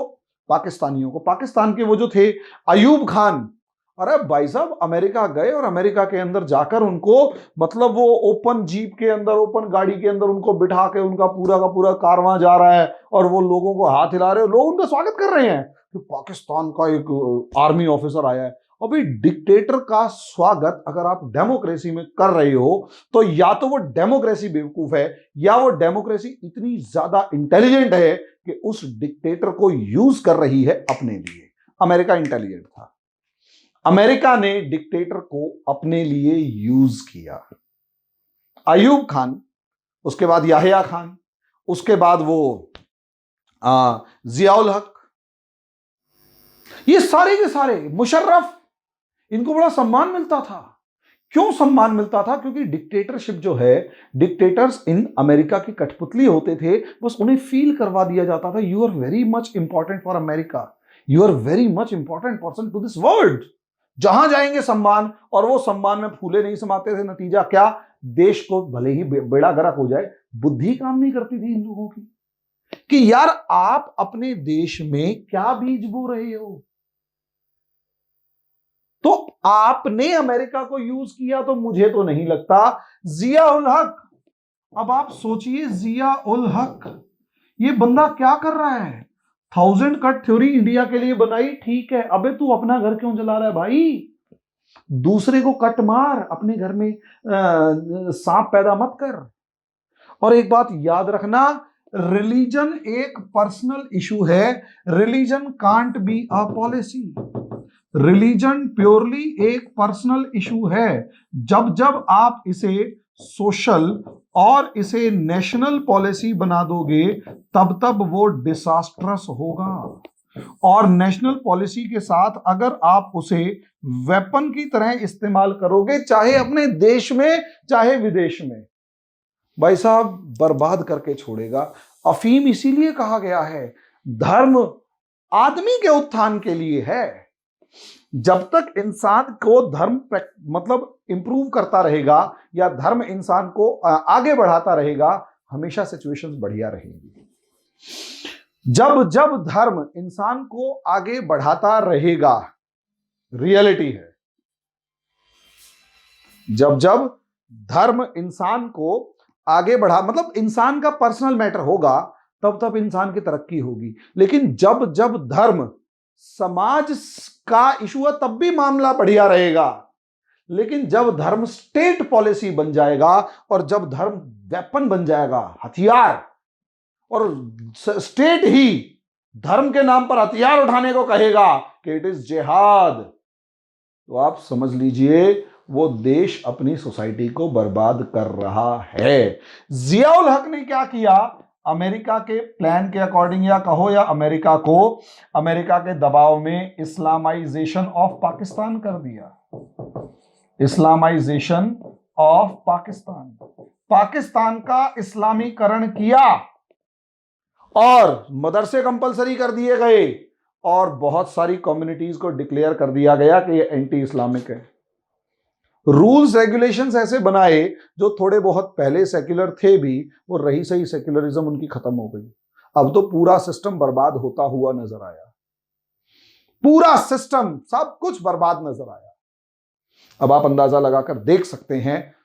पाकिस्तानियों को। पाकिस्तान के वो जो थे अयूब खान, अरे भाई साहब, अमेरिका गए और अमेरिका के अंदर जाकर उनको, मतलब वो ओपन जीप के अंदर, ओपन गाड़ी के अंदर उनको बिठा के उनका पूरा का पूरा कारवां जा रहा है और वो लोगों को हाथ हिला रहे हैं, लोग उनका स्वागत कर रहे हैं कि पाकिस्तान का एक आर्मी ऑफिसर आया है। अभी डिक्टेटर का स्वागत अगर आप डेमोक्रेसी में कर रहे हो तो या तो वो डेमोक्रेसी बेवकूफ है, या वो डेमोक्रेसी इतनी ज्यादा इंटेलिजेंट है कि उस डिक्टेटर को यूज कर रही है अपने लिए। अमेरिका इंटेलिजेंट था, अमेरिका ने डिक्टेटर को अपने लिए यूज किया। अयूब खान, उसके बाद याहिया खान, उसके बाद वो जियाउल हक, ये सारे के सारे, मुशर्रफ, इनको बड़ा सम्मान मिलता था। क्यों सम्मान मिलता था? क्योंकि डिक्टेटरशिप जो है, डिक्टेटर्स इन अमेरिका की कठपुतली होते थे। बस उन्हें फील करवा दिया जाता था, you are very much important for America, you are very much important person to this world. जहां जाएंगे सम्मान, और वो सम्मान में फूले नहीं समाते थे। नतीजा क्या? देश को भले ही बेड़ा गर्क हो जाए, बुद्धि काम नहीं करती थी इन लोगों की कि यार आप अपने देश में क्या बीज बो रहे हो। तो आपने अमेरिका को यूज किया, तो मुझे तो नहीं लगता। जिया उल हक, अब आप सोचिए, जिया उल हक ये बंदा क्या कर रहा है? 1000 कट थ्योरी इंडिया के लिए बनाई, ठीक है, अबे तू अपना घर क्यों जला रहा है भाई? दूसरे को कट मार, अपने घर में सांप पैदा मत कर। और एक बात याद रखना, रिलीजन एक पर्सनल इशू है, religion can't be a policy. Religion purely एक पर्सनल इशू है। जब जब आप इसे सोशल और इसे नेशनल पॉलिसी बना दोगे, तब तब वो डिसास्ट्रस होगा। और नेशनल पॉलिसी के साथ अगर आप उसे वेपन की तरह इस्तेमाल करोगे, चाहे अपने देश में चाहे विदेश में, भाई साहब बर्बाद करके छोड़ेगा। अफीम इसीलिए कहा गया है धर्म आदमी के उत्थान के लिए है। जब तक इंसान को धर्म मतलब इंप्रूव करता रहेगा या धर्म इंसान को आगे बढ़ाता रहेगा, हमेशा सिचुएशंस बढ़िया रहेंगी। जब जब धर्म इंसान को आगे बढ़ाता रहेगा, रियलिटी है, जब जब धर्म इंसान को आगे बढ़ा, मतलब इंसान का पर्सनल मैटर होगा, तब तब इंसान की तरक्की होगी। लेकिन जब जब धर्म समाज का इशू है, तब भी मामला बढ़िया रहेगा। लेकिन जब धर्म स्टेट पॉलिसी बन जाएगा और जब धर्म वेपन बन जाएगा, हथियार, और स्टेट ही धर्म के नाम पर हथियार उठाने को कहेगा कि इट इज जिहाद, तो आप समझ लीजिए वो देश अपनी सोसाइटी को बर्बाद कर रहा है। जियाउल हक ने क्या किया? अमेरिका के प्लान के अकॉर्डिंग, या कहो या अमेरिका को अमेरिका के दबाव में इस्लामाइजेशन ऑफ पाकिस्तान कर दिया। इस्लामाइजेशन ऑफ पाकिस्तान, पाकिस्तान का इस्लामीकरण किया और मदरसे कंपलसरी कर दिए गए और बहुत सारी कम्युनिटीज को डिक्लेयर कर दिया गया कि ये एंटी इस्लामिक है। रूल्स रेगुलेशंस ऐसे बनाए जो थोड़े बहुत पहले सेक्युलर थे भी, वो रही सही सेक्युलरिज्म उनकी खत्म हो गई। अब तो पूरा सिस्टम बर्बाद होता हुआ नजर आया, पूरा सिस्टम, सब कुछ बर्बाद नजर आया। अब आप अंदाजा लगाकर देख सकते हैं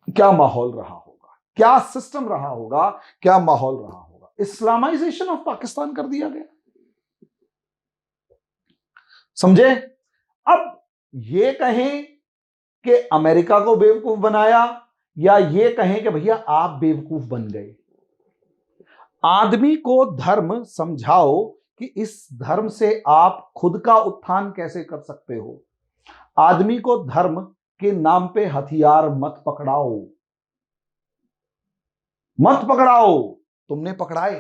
क्या माहौल रहा होगा, क्या सिस्टम रहा होगा, क्या माहौल रहा होगा। इस्लामाइजेशन ऑफ पाकिस्तान कर दिया गया, समझे? अब ये कहें कि अमेरिका को बेवकूफ बनाया, या ये कहें कि भैया आप बेवकूफ बन गए। आदमी को धर्म समझाओ कि इस धर्म से आप खुद का उत्थान कैसे कर सकते हो। आदमी को धर्म के नाम पे हथियार मत पकड़ाओ, मत पकड़ाओ। तुमने पकड़ाए,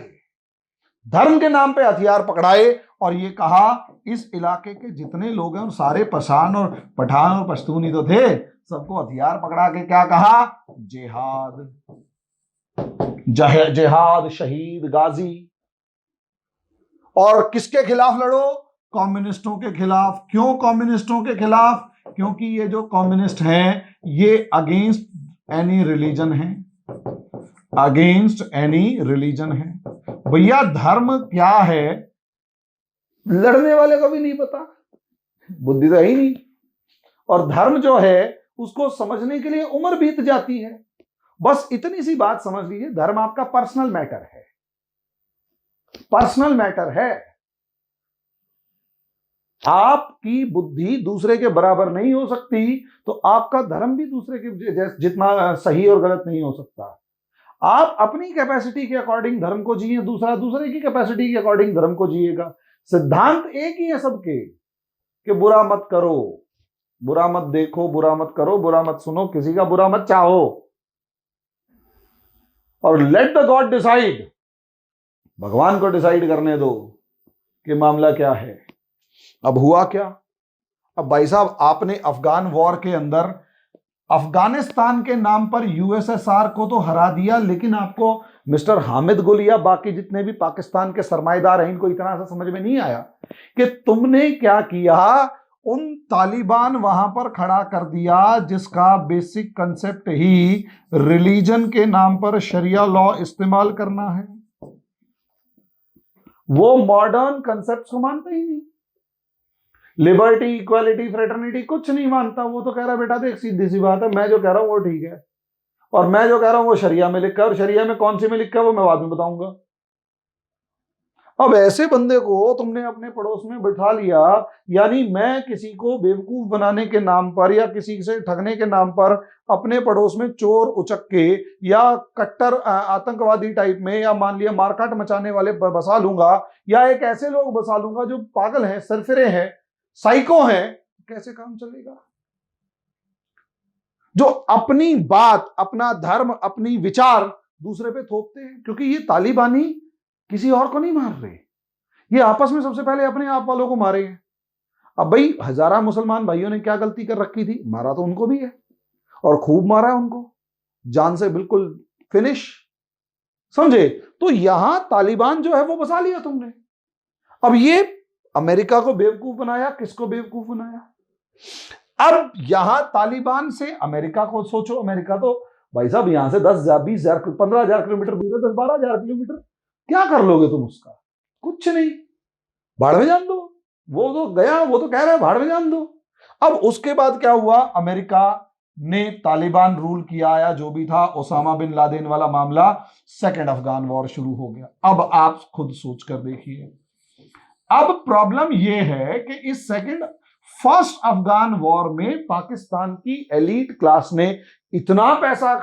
धर्म के नाम पे हथियार पकड़ाए और ये कहा इस इलाके के जितने लोग हैं सारे पठान और पश्तून ही तो थे, सबको हथियार पकड़ा के क्या कहा? जिहाद, जिहाद, शहीद, गाजी। और किसके खिलाफ लड़ो? कम्युनिस्टों के खिलाफ। क्यों कम्युनिस्टों के खिलाफ? क्योंकि ये जो कम्युनिस्ट हैं ये अगेंस्ट एनी रिलीजन है, अगेंस्ट एनी रिलीजन है। भैया धर्म क्या है लड़ने वाले को भी नहीं पता, बुद्धि तो है ही नहीं। और धर्म जो है उसको समझने के लिए उम्र बीत जाती है। बस इतनी सी बात समझ लीजिए, धर्म आपका पर्सनल मैटर है, पर्सनल मैटर है। आपकी बुद्धि दूसरे के बराबर नहीं हो सकती, तो आपका धर्म भी दूसरे के जितना सही और गलत नहीं हो सकता। आप अपनी कैपेसिटी के अकॉर्डिंग धर्म को जिए, दूसरा दूसरे की कैपेसिटी के अकॉर्डिंग धर्म को जिएगा। सिद्धांत एक ही है सबके कि बुरा मत करो, बुरा मत देखो, बुरा मत करो, बुरा मत सुनो, किसी का बुरा मत चाहो, और लेट द गॉड डिसाइड, भगवान को डिसाइड करने दो कि मामला क्या है। अब हुआ क्या? अब भाई साहब आपने अफगान वॉर के अंदर अफगानिस्तान के नाम पर यूएसएसआर को तो हरा दिया, लेकिन आपको मिस्टर हामिद गुल या बाकी जितने भी पाकिस्तान के सरमाएदार हैं इनको इतना सा समझ में नहीं आया कि तुमने क्या किया? उन तालिबान वहां पर खड़ा कर दिया जिसका बेसिक कंसेप्ट ही रिलीजन के नाम पर शरिया लॉ इस्तेमाल करना है। वो मॉडर्न कंसेप्ट को मानता ही नहीं, लिबर्टी, इक्वालिटी, फ्रेटर्निटी कुछ नहीं मानता। वो तो कह रहा है बेटा देख सीधी सी बात है, मैं जो कह रहा हूं वो ठीक है, और मैं जो कह रहा हूं वो शरिया में लिखा है, और शरिया में कौन सी में लिखा है वो मैं बाद में बताऊंगा। अब ऐसे बंदे को तुमने अपने पड़ोस में बिठा लिया, यानी मैं किसी को बेवकूफ बनाने के नाम पर या किसी से ठगने के नाम पर अपने पड़ोस में चोर उचक्के या कट्टर आतंकवादी टाइप में, या मान लिया मारकाट मचाने वाले बसा लूंगा, या एक ऐसे लोग बसा लूंगा जो पागल हैं, सरफिरे हैं, साइको हैं। कैसे काम चलेगा? जो अपनी बात, अपना धर्म, अपनी विचार दूसरे पे थोपते हैं, क्योंकि ये तालिबानी किसी और को नहीं मार रहे, ये आपस में सबसे पहले अपने आप वालों को मारे हैं। अब भाई हजारा मुसलमान भाइयों ने क्या गलती कर रखी थी? मारा तो उनको भी है, और खूब मारा है उनको, जान से बिल्कुल फिनिश, समझे? तो यहां तालिबान जो है वो बसा लिया तुमने। अब ये अमेरिका को बेवकूफ बनाया, किसको बेवकूफ बनाया? अब यहां तालिबान से अमेरिका को सोचो, अमेरिका तो भाई साहब यहां से 10,000 20,000 15,000 किलोमीटर दूर है, 10-12,000 किलोमीटर, क्या कर लोगे तुम उसका? कुछ नहीं, भाड़ में जान दो। वो तो गया, वो तो कह रहा है भाड़ में जान दो। अब उसके बाद क्या हुआ, अमेरिका ने तालिबान रूल किया या जो भी था, ओसामा बिन लादेन वाला मामला, सेकेंड अफगान वॉर शुरू हो गया। अब आप खुद सोच कर देखिए, अब प्रॉब्लम यह है कि इस फर्स्ट अफगान वॉर में पाकिस्तान की एलीट क्लास ने इतना पैसा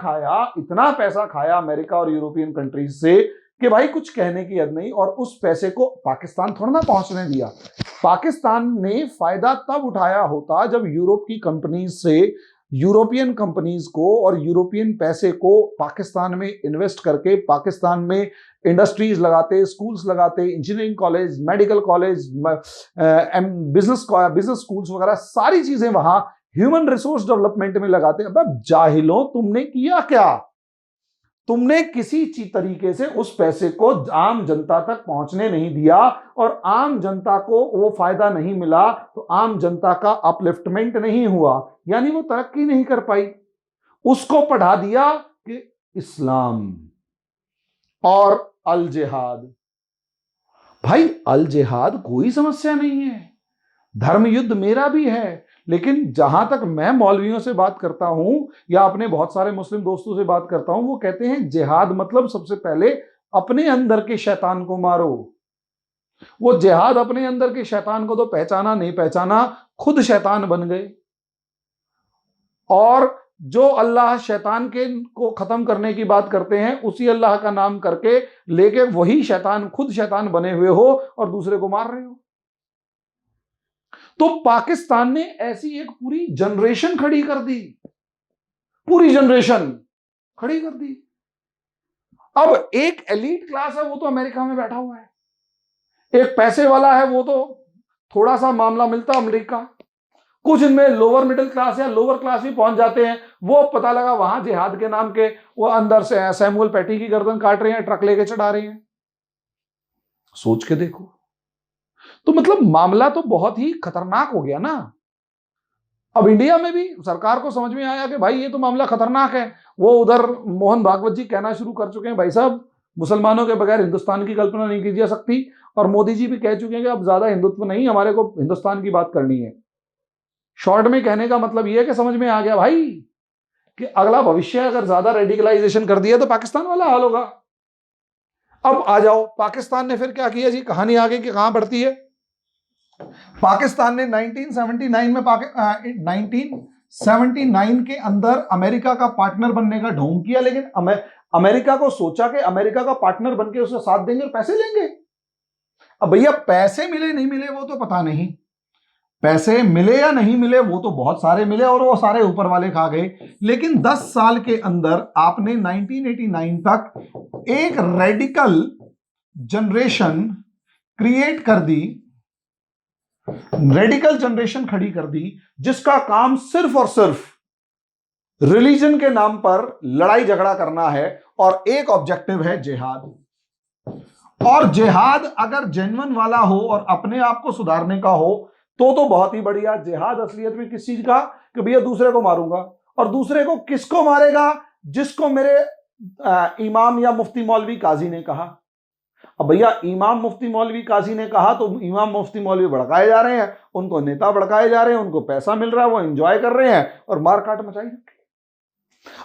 खाया अमेरिका और यूरोपियन कंट्रीज से कि भाई कुछ कहने की हद नहीं। और उस पैसे को पाकिस्तान थोड़ा ना पहुंचने दिया। पाकिस्तान ने फायदा तब उठाया होता जब यूरोप की कंपनीज से यूरोपियन कंपनीज को और यूरोपियन पैसे को पाकिस्तान में इन्वेस्ट करके पाकिस्तान में इंडस्ट्रीज लगाते, स्कूल्स लगाते, engineering college, medical college, business schools वगैरह सारी चीजें वहां ह्यूमन रिसोर्स डेवलपमेंट में लगाते। अब जाहिलों, तुमने किया क्या? तुमने किसी तरीके से उस पैसे को आम जनता तक पहुंचने नहीं दिया और आम जनता को वो फायदा नहीं मिला, तो आम जनता का अपलिफ्टमेंट नहीं हुआ, यानी वो तरक्की नहीं कर पाई। उसको पढ़ा दिया कि इस्लाम और अल जिहाद। भाई अल जिहाद कोई समस्या नहीं है, धर्म युद्ध मेरा भी है, लेकिन जहां तक मैं मौलवियों से बात करता हूं या अपने बहुत सारे मुस्लिम दोस्तों से बात करता हूं, वो कहते हैं जिहाद मतलब सबसे पहले अपने अंदर के शैतान को मारो। वो जिहाद अपने अंदर के शैतान को तो पहचाना नहीं पहचाना, खुद शैतान बन गए। और जो अल्लाह शैतान के को खत्म करने की बात करते हैं, उसी अल्लाह का नाम करके लेके वही शैतान, खुद शैतान बने हुए हो और दूसरे को मार रहे हो। तो पाकिस्तान ने ऐसी एक पूरी जनरेशन खड़ी कर दी, पूरी जनरेशन खड़ी कर दी। अब एक एलीट क्लास है, वो तो अमेरिका में बैठा हुआ है, एक पैसे वाला है, वो तो थोड़ा सा मामला मिलता अमेरिका, कुछ इनमें लोअर मिडिल क्लास या लोअर क्लास भी पहुंच जाते हैं। वो पता लगा वहां जिहाद के नाम के वो अंदर से सैमुअल पैटी की गर्दन काट रहे हैं, ट्रक लेके चढ़ा रहे हैं। सोच के देखो, तो मतलब मामला तो बहुत ही खतरनाक हो गया ना। अब इंडिया में भी सरकार को समझ में आया कि भाई ये तो मामला खतरनाक है। वो उधर मोहन भागवत जी कहना शुरू कर चुके हैं, भाई साहब मुसलमानों के बगैर हिंदुस्तान की कल्पना नहीं की जा सकती। और मोदी जी भी कह चुके हैं कि अब ज्यादा हिंदुत्व नहीं, हमारे को हिंदुस्तान की बात करनी है। शॉर्ट में कहने का मतलब यह है कि समझ में आ गया भाई कि अगला भविष्य अगर ज्यादा रेडिकलाइजेशन कर दिया तो पाकिस्तान वाला हाल होगा। अब आ जाओ, पाकिस्तान ने फिर क्या किया जी, कहानी आगे की कहां बढ़ती है। पाकिस्तान ने 1979 में 1979 के अंदर अमेरिका का पार्टनर बनने का ढोंग किया, लेकिन अमेरिका को सोचा कि अमेरिका का पार्टनर बनके उसे साथ देंगे और पैसे लेंगे। अब भैया पैसे मिले नहीं मिले वो तो पता नहीं, पैसे मिले या नहीं मिले वो तो बहुत सारे मिले और वो सारे ऊपर वाले खा गए। लेकिन 10 साल के अंदर आपने 1989 तक एक रेडिकल जनरेशन क्रिएट कर दी, रेडिकल जनरेशन खड़ी कर दी, जिसका काम सिर्फ और सिर्फ रिलीजन के नाम पर लड़ाई झगड़ा करना है और एक ऑब्जेक्टिव है जिहाद। और जिहाद अगर जेन्युइन वाला हो और अपने आप को सुधारने का हो तो बहुत ही बढ़िया। जिहाद असलियत में किस चीज का, कि भैया दूसरे को मारूंगा। और दूसरे को किसको मारेगा, जिसको मेरे इमाम या मुफ्ती मौलवी काजी ने कहा। अब भैया इमाम मुफ्ती मौलवी काजी ने कहा तो इमाम मुफ्ती मौलवी भड़काए जा रहे हैं, उनको नेता भड़काए जा रहे हैं, उनको पैसा मिल रहा है, वो एंजॉय कर रहे हैं और मारकाट मचाई रखी।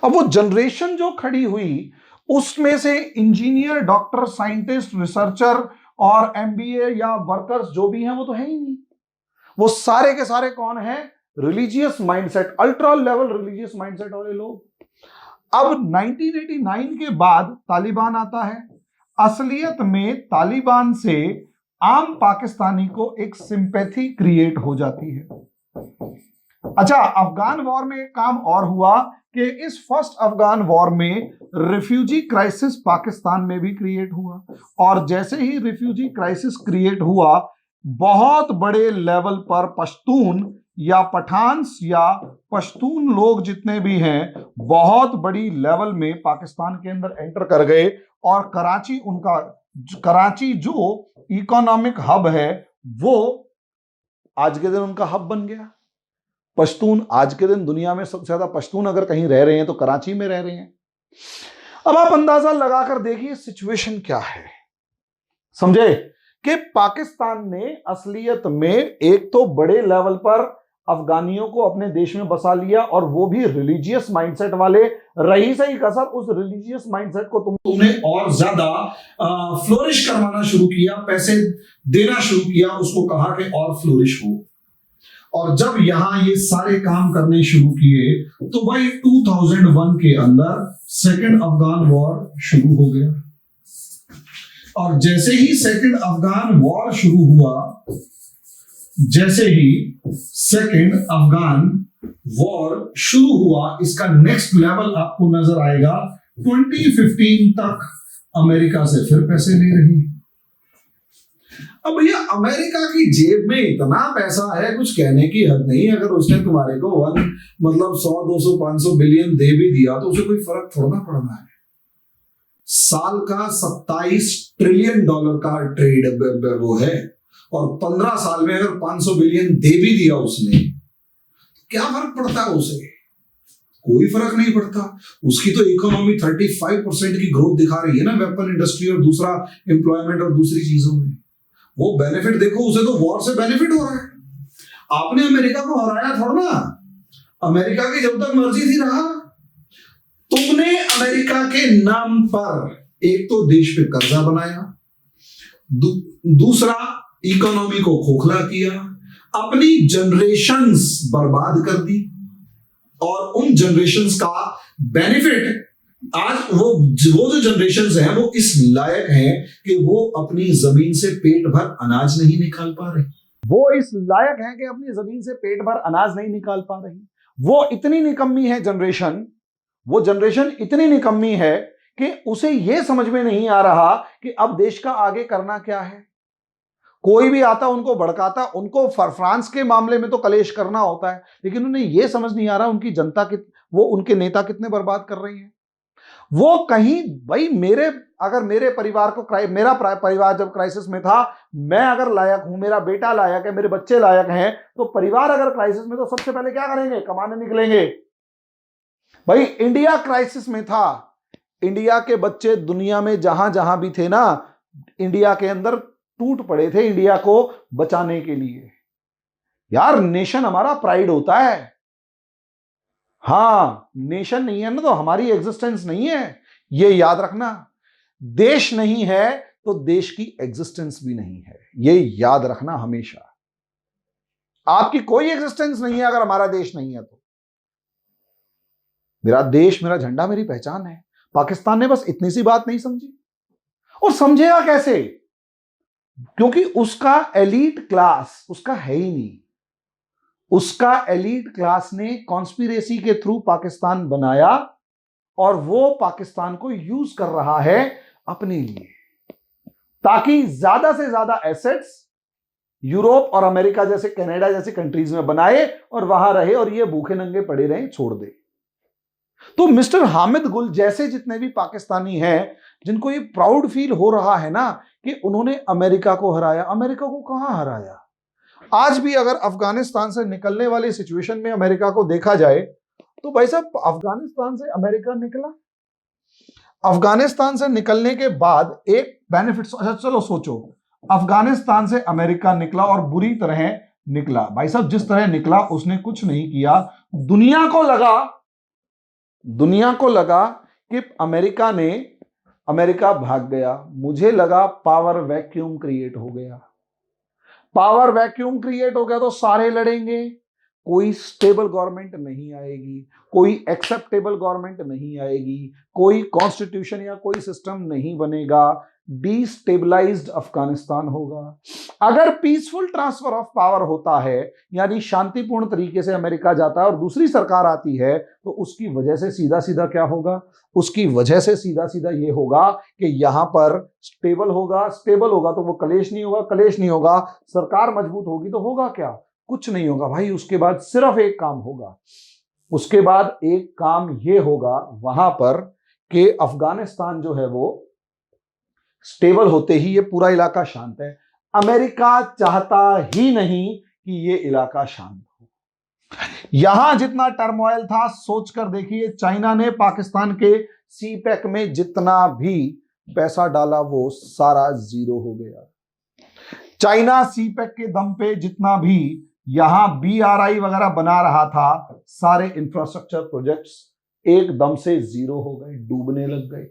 अब वो जनरेशन जो खड़ी हुई उसमें से इंजीनियर, डॉक्टर, साइंटिस्ट, रिसर्चर और एमबीए या वर्कर्स जो भी हैं वो तो है ही नहीं। वो सारे के सारे कौन है, religious mindset, ultra level religious mindset वाले लोग। अब 1989 के बाद तालिबान आता है। असलियत में तालिबान से आम पाकिस्तानी को एक सिंपैथी क्रिएट हो जाती है। अच्छा, अफगान वॉर में एक काम और हुआ कि इस फर्स्ट अफगान वॉर में रिफ्यूजी क्राइसिस पाकिस्तान में भी क्रिएट हुआ। और जैसे ही रिफ्यूजी क्राइसिस क्रिएट हुआ, बहुत बड़े लेवल पर पश्तून या पठान्स या पश्तून लोग जितने भी हैं बहुत बड़ी लेवल में पाकिस्तान के अंदर एंटर कर गए और कराची उनका कराची जो इकोनॉमिक हब है वो आज के दिन उनका हब बन गया। पश्तून आज के दिन दुनिया में सबसे ज्यादा पश्तून अगर कहीं रह रहे हैं तो कराची में रह रहे हैं। अब आप अंदाजा लगाकर देखिए सिचुएशन क्या है, समझे कि पाकिस्तान ने असलियत में एक तो बड़े लेवल पर अफगानियों को अपने देश में बसा लिया और वो भी रिलीजियस माइंडसेट वाले। रही सही कसर उस रिलीजियस माइंडसेट को तुमने और ज्यादा फ्लोरिश करवाना शुरू किया, पैसे देना शुरू किया, उसको कहा कि और फ्लोरिश हो। और जब यहां ये सारे काम करने शुरू किए तो भाई 2001 के अंदर सेकेंड अफगान वॉर शुरू हो गया। और जैसे ही सेकेंड अफगान वॉर शुरू हुआ, जैसे ही सेकेंड अफगान वॉर शुरू हुआ, इसका नेक्स्ट लेवल आपको नजर आएगा 2015 तक अमेरिका से फिर पैसे ले रही। अब भैया अमेरिका की जेब में इतना पैसा है कुछ कहने की हद नहीं। अगर उसने तुम्हारे को 100 200 500 बिलियन दे भी दिया तो उसे कोई फर्क थोड़ा ना पड़ना है। साल का 27 ट्रिलियन डॉलर का ट्रेड वो है और 15 साल में अगर 500 बिलियन दे भी दिया उसने, क्या फर्क पड़ता है उसे? कोई फर्क नहीं पड़ता। उसकी तो इकोनॉमी 35% की ग्रोथ दिखा रही है ना, वेपन इंडस्ट्री और दूसरा एम्प्लॉयमेंट और दूसरी चीजों में। वो बेनिफिट देखो, उसे तो वॉर से बेनिफिट हो रहा है। आपने अमेरिका को हराया थोड़ा ना, अमेरिका की जब तक मर्जी थी रहा। तुमने अमेरिका के नाम पर एक तो देश पे कर्जा बनाया, दूसरा इकोनॉमी को खोखला किया, अपनी जनरेशंस बर्बाद कर दी और उन जनरेशंस का बेनिफिट आज वो जो जनरेशंस हैं वो इस लायक हैं कि वो अपनी जमीन से पेट भर अनाज नहीं निकाल पा रहे। वो इस लायक हैं कि अपनी जमीन से पेट भर अनाज नहीं निकाल पा रही। वो इतनी निकम्मी है जनरेशन, वो जनरेशन इतनी निकम्मी है कि उसे यह समझ में नहीं आ रहा कि अब देश का आगे करना क्या है। कोई भी आता उनको भड़काता, उनको फ्रांस के मामले में तो कलेश करना होता है, लेकिन उन्हें यह समझ नहीं आ रहा उनकी जनता वो उनके नेता कितने बर्बाद कर रही है। वो कहीं भाई अगर मेरे परिवार को मेरा परिवार जब क्राइसिस में था, मैं अगर लायक हूं, मेरा बेटा लायक है, मेरे बच्चे लायक हैं, तो परिवार अगर क्राइसिस में तो सबसे पहले क्या करेंगे? कमाने निकलेंगे। भाई इंडिया क्राइसिस में था, इंडिया के बच्चे दुनिया में जहां जहां भी थे ना, इंडिया के अंदर टूट पड़े थे इंडिया को बचाने के लिए। यार नेशन हमारा प्राइड होता है। हां, नेशन नहीं है ना तो हमारी एग्जिस्टेंस नहीं है, ये याद रखना। देश नहीं है तो देश की एग्जिस्टेंस भी नहीं है, ये याद रखना हमेशा। आपकी कोई एग्जिस्टेंस नहीं है अगर हमारा देश नहीं है तो। मेरा देश, मेरा झंडा, मेरी पहचान है। पाकिस्तान ने बस इतनी सी बात नहीं समझी, और समझेगा कैसे? क्योंकि उसका एलीट क्लास उसका है ही नहीं। उसका एलीट क्लास ने कॉन्स्पिरेसी के थ्रू पाकिस्तान बनाया और वो पाकिस्तान को यूज कर रहा है अपने लिए, ताकि ज्यादा से ज्यादा एसेट्स यूरोप और अमेरिका जैसे, कनाडा जैसे कंट्रीज में बनाए और वहां रहे और ये भूखे नंगे पड़े रहे, छोड़ दे। तो मिस्टर हामिद गुल जैसे जितने भी पाकिस्तानी हैं जिनको ये प्राउड फील हो रहा है ना कि उन्होंने अमेरिका को हराया, अमेरिका को कहां हराया? आज भी अगर अफगानिस्तान से निकलने वाली सिचुएशन में अमेरिका को देखा जाए तो भाई साहब अफगानिस्तान से अमेरिका निकला, अफगानिस्तान से निकलने के बाद एक बेनिफिट, चलो सोचो, अफगानिस्तान से अमेरिका निकला और बुरी तरह निकला। भाई साहब जिस तरह निकला उसने कुछ नहीं किया। दुनिया को लगा कि अमेरिका भाग गया। मुझे लगा पावर वैक्यूम क्रिएट हो गया। पावर वैक्यूम क्रिएट हो गया तो सारे लड़ेंगे, कोई स्टेबल गवर्नमेंट नहीं आएगी, कोई एक्सेप्टेबल गवर्नमेंट नहीं आएगी, कोई कॉन्स्टिट्यूशन या कोई सिस्टम नहीं बनेगा, डिस्टेबलाइज्ड अफगानिस्तान होगा। अगर पीसफुल ट्रांसफर ऑफ पावर होता है, यानी शांतिपूर्ण तरीके से अमेरिका जाता है और दूसरी सरकार आती है, तो उसकी वजह से सीधा सीधा क्या होगा? उसकी वजह से सीधा सीधा ये होगा कि यहां पर स्टेबल होगा तो वो कलेश नहीं होगा, सरकार मजबूत होगी तो होगा क्या? कुछ नहीं होगा भाई। उसके बाद सिर्फ एक काम होगा, उसके बाद एक काम ये होगा वहां पर कि अफगानिस्तान जो है वो स्टेबल होते ही ये पूरा इलाका शांत है। अमेरिका चाहता ही नहीं कि ये इलाका शांत हो। यहां जितना टर्मोइल था, सोचकर देखिए, चाइना ने पाकिस्तान के सीपैक में जितना भी पैसा डाला वो सारा जीरो हो गया। चाइना सीपैक के दम पे जितना भी यहां BRI वगैरह बना रहा था, सारे इंफ्रास्ट्रक्चर प्रोजेक्ट्स एकदम से जीरो हो गए, डूबने लग गए।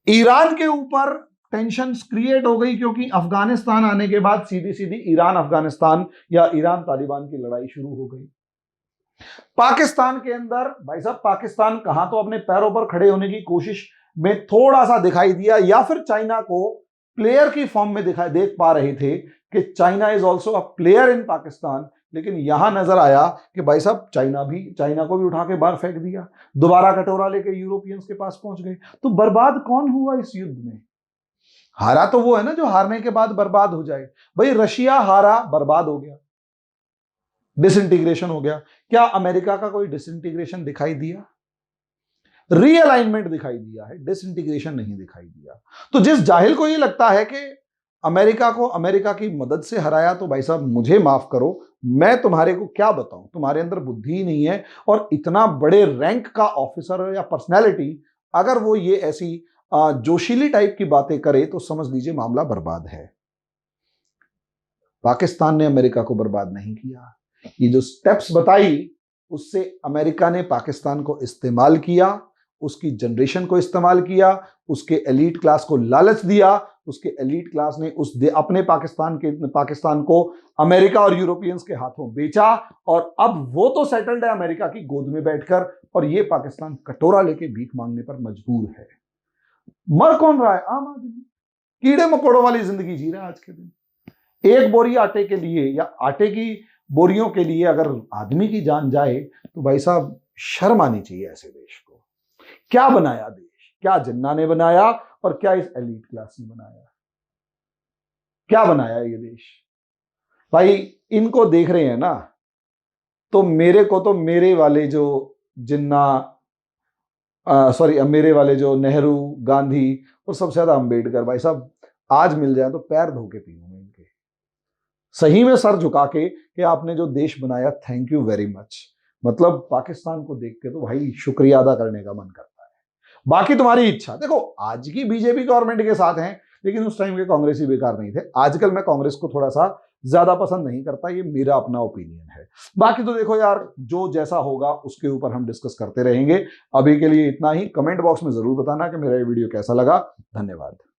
ईरान के ऊपर टेंशन क्रिएट हो गई क्योंकि अफगानिस्तान आने के बाद सीधी सीधी ईरान अफगानिस्तान या ईरान तालिबान की लड़ाई शुरू हो गई। पाकिस्तान के अंदर, भाई साहब, पाकिस्तान कहां तो अपने पैरों पर खड़े होने की कोशिश में थोड़ा सा दिखाई दिया, या फिर चाइना को प्लेयर की फॉर्म में दिखाई देख पा रहे थे कि China is also a player in Pakistan. लेकिन यहां नजर आया कि भाई साहब चाइना को भी उठा के बाहर फेंक दिया, दोबारा कटोरा लेके यूरोपियंस के पास पहुंच गए। तो बर्बाद कौन हुआ इस युद्ध में? हारा तो वो है ना जो हारने के बाद बर्बाद हो जाए। भाई रशिया हारा, बर्बाद हो गया, डिसइंटीग्रेशन हो गया। क्या अमेरिका का कोई डिसइंटीग्रेशन दिखाई दिया? रीअलाइनमेंट दिखाई दिया है, डिसइंटीग्रेशन नहीं दिखाई दिया। तो जिस जाहिल को ये लगता है कि अमेरिका को अमेरिका की मदद से हराया, तो भाई साहब मुझे माफ करो, मैं तुम्हारे को क्या बताऊं, तुम्हारे अंदर बुद्धि ही नहीं है। और इतना बड़े रैंक का ऑफिसर या पर्सनैलिटी, अगर वो ये ऐसी जोशीली टाइप की बातें करे तो समझ लीजिए मामला बर्बाद है। पाकिस्तान ने अमेरिका को बर्बाद नहीं किया। ये जो स्टेप्स बताई, उससे अमेरिका ने पाकिस्तान को इस्तेमाल किया, उसकी जनरेशन को इस्तेमाल किया, उसके एलीट क्लास को लालच दिया, उसके एलीट क्लास ने अपने पाकिस्तान को अमेरिका और यूरोपियंस के हाथों बेचा, और अब वो तो सेटल्ड है अमेरिका की गोद में बैठकर, और ये पाकिस्तान कटोरा लेके भीख मांगने पर मजबूर है। मर कौन रहा है? आम आदमी। कीड़े मकोड़ों वाली जिंदगी जी रहा है आज के दिन। एक बोरी आटे के लिए या आटे की बोरियों के लिए अगर आदमी की जान जाए तो भाई साहब शर्म आनी चाहिए ऐसे देश को। क्या बनाया देश? क्या जिन्ना ने बनाया और क्या इस एलीट क्लास ने बनाया? क्या बनाया ये देश? भाई इनको देख रहे हैं ना, तो मेरे को तो मेरे वाले जो जिन्ना मेरे वाले जो नेहरू, गांधी और सबसे ज्यादा अंबेडकर, भाई साहब आज मिल जाए तो पैर धो के पीऊंगा इनके, सही में सर झुका के कि आपने जो देश बनाया, थैंक यू वेरी मच। मतलब पाकिस्तान को देख के तो भाई शुक्रिया अदा करने का मन करता है। बाकी तुम्हारी इच्छा। देखो आज की बीजेपी गवर्नमेंट के साथ हैं, लेकिन उस टाइम के कांग्रेसी बेकार नहीं थे। आजकल मैं कांग्रेस को थोड़ा सा ज्यादा पसंद नहीं करता, ये मेरा अपना ओपिनियन है। बाकी तो देखो यार, जो जैसा होगा उसके ऊपर हम डिस्कस करते रहेंगे। अभी के लिए इतना ही। कमेंट बॉक्स में जरूर बताना कि मेरा ये वीडियो कैसा लगा। धन्यवाद।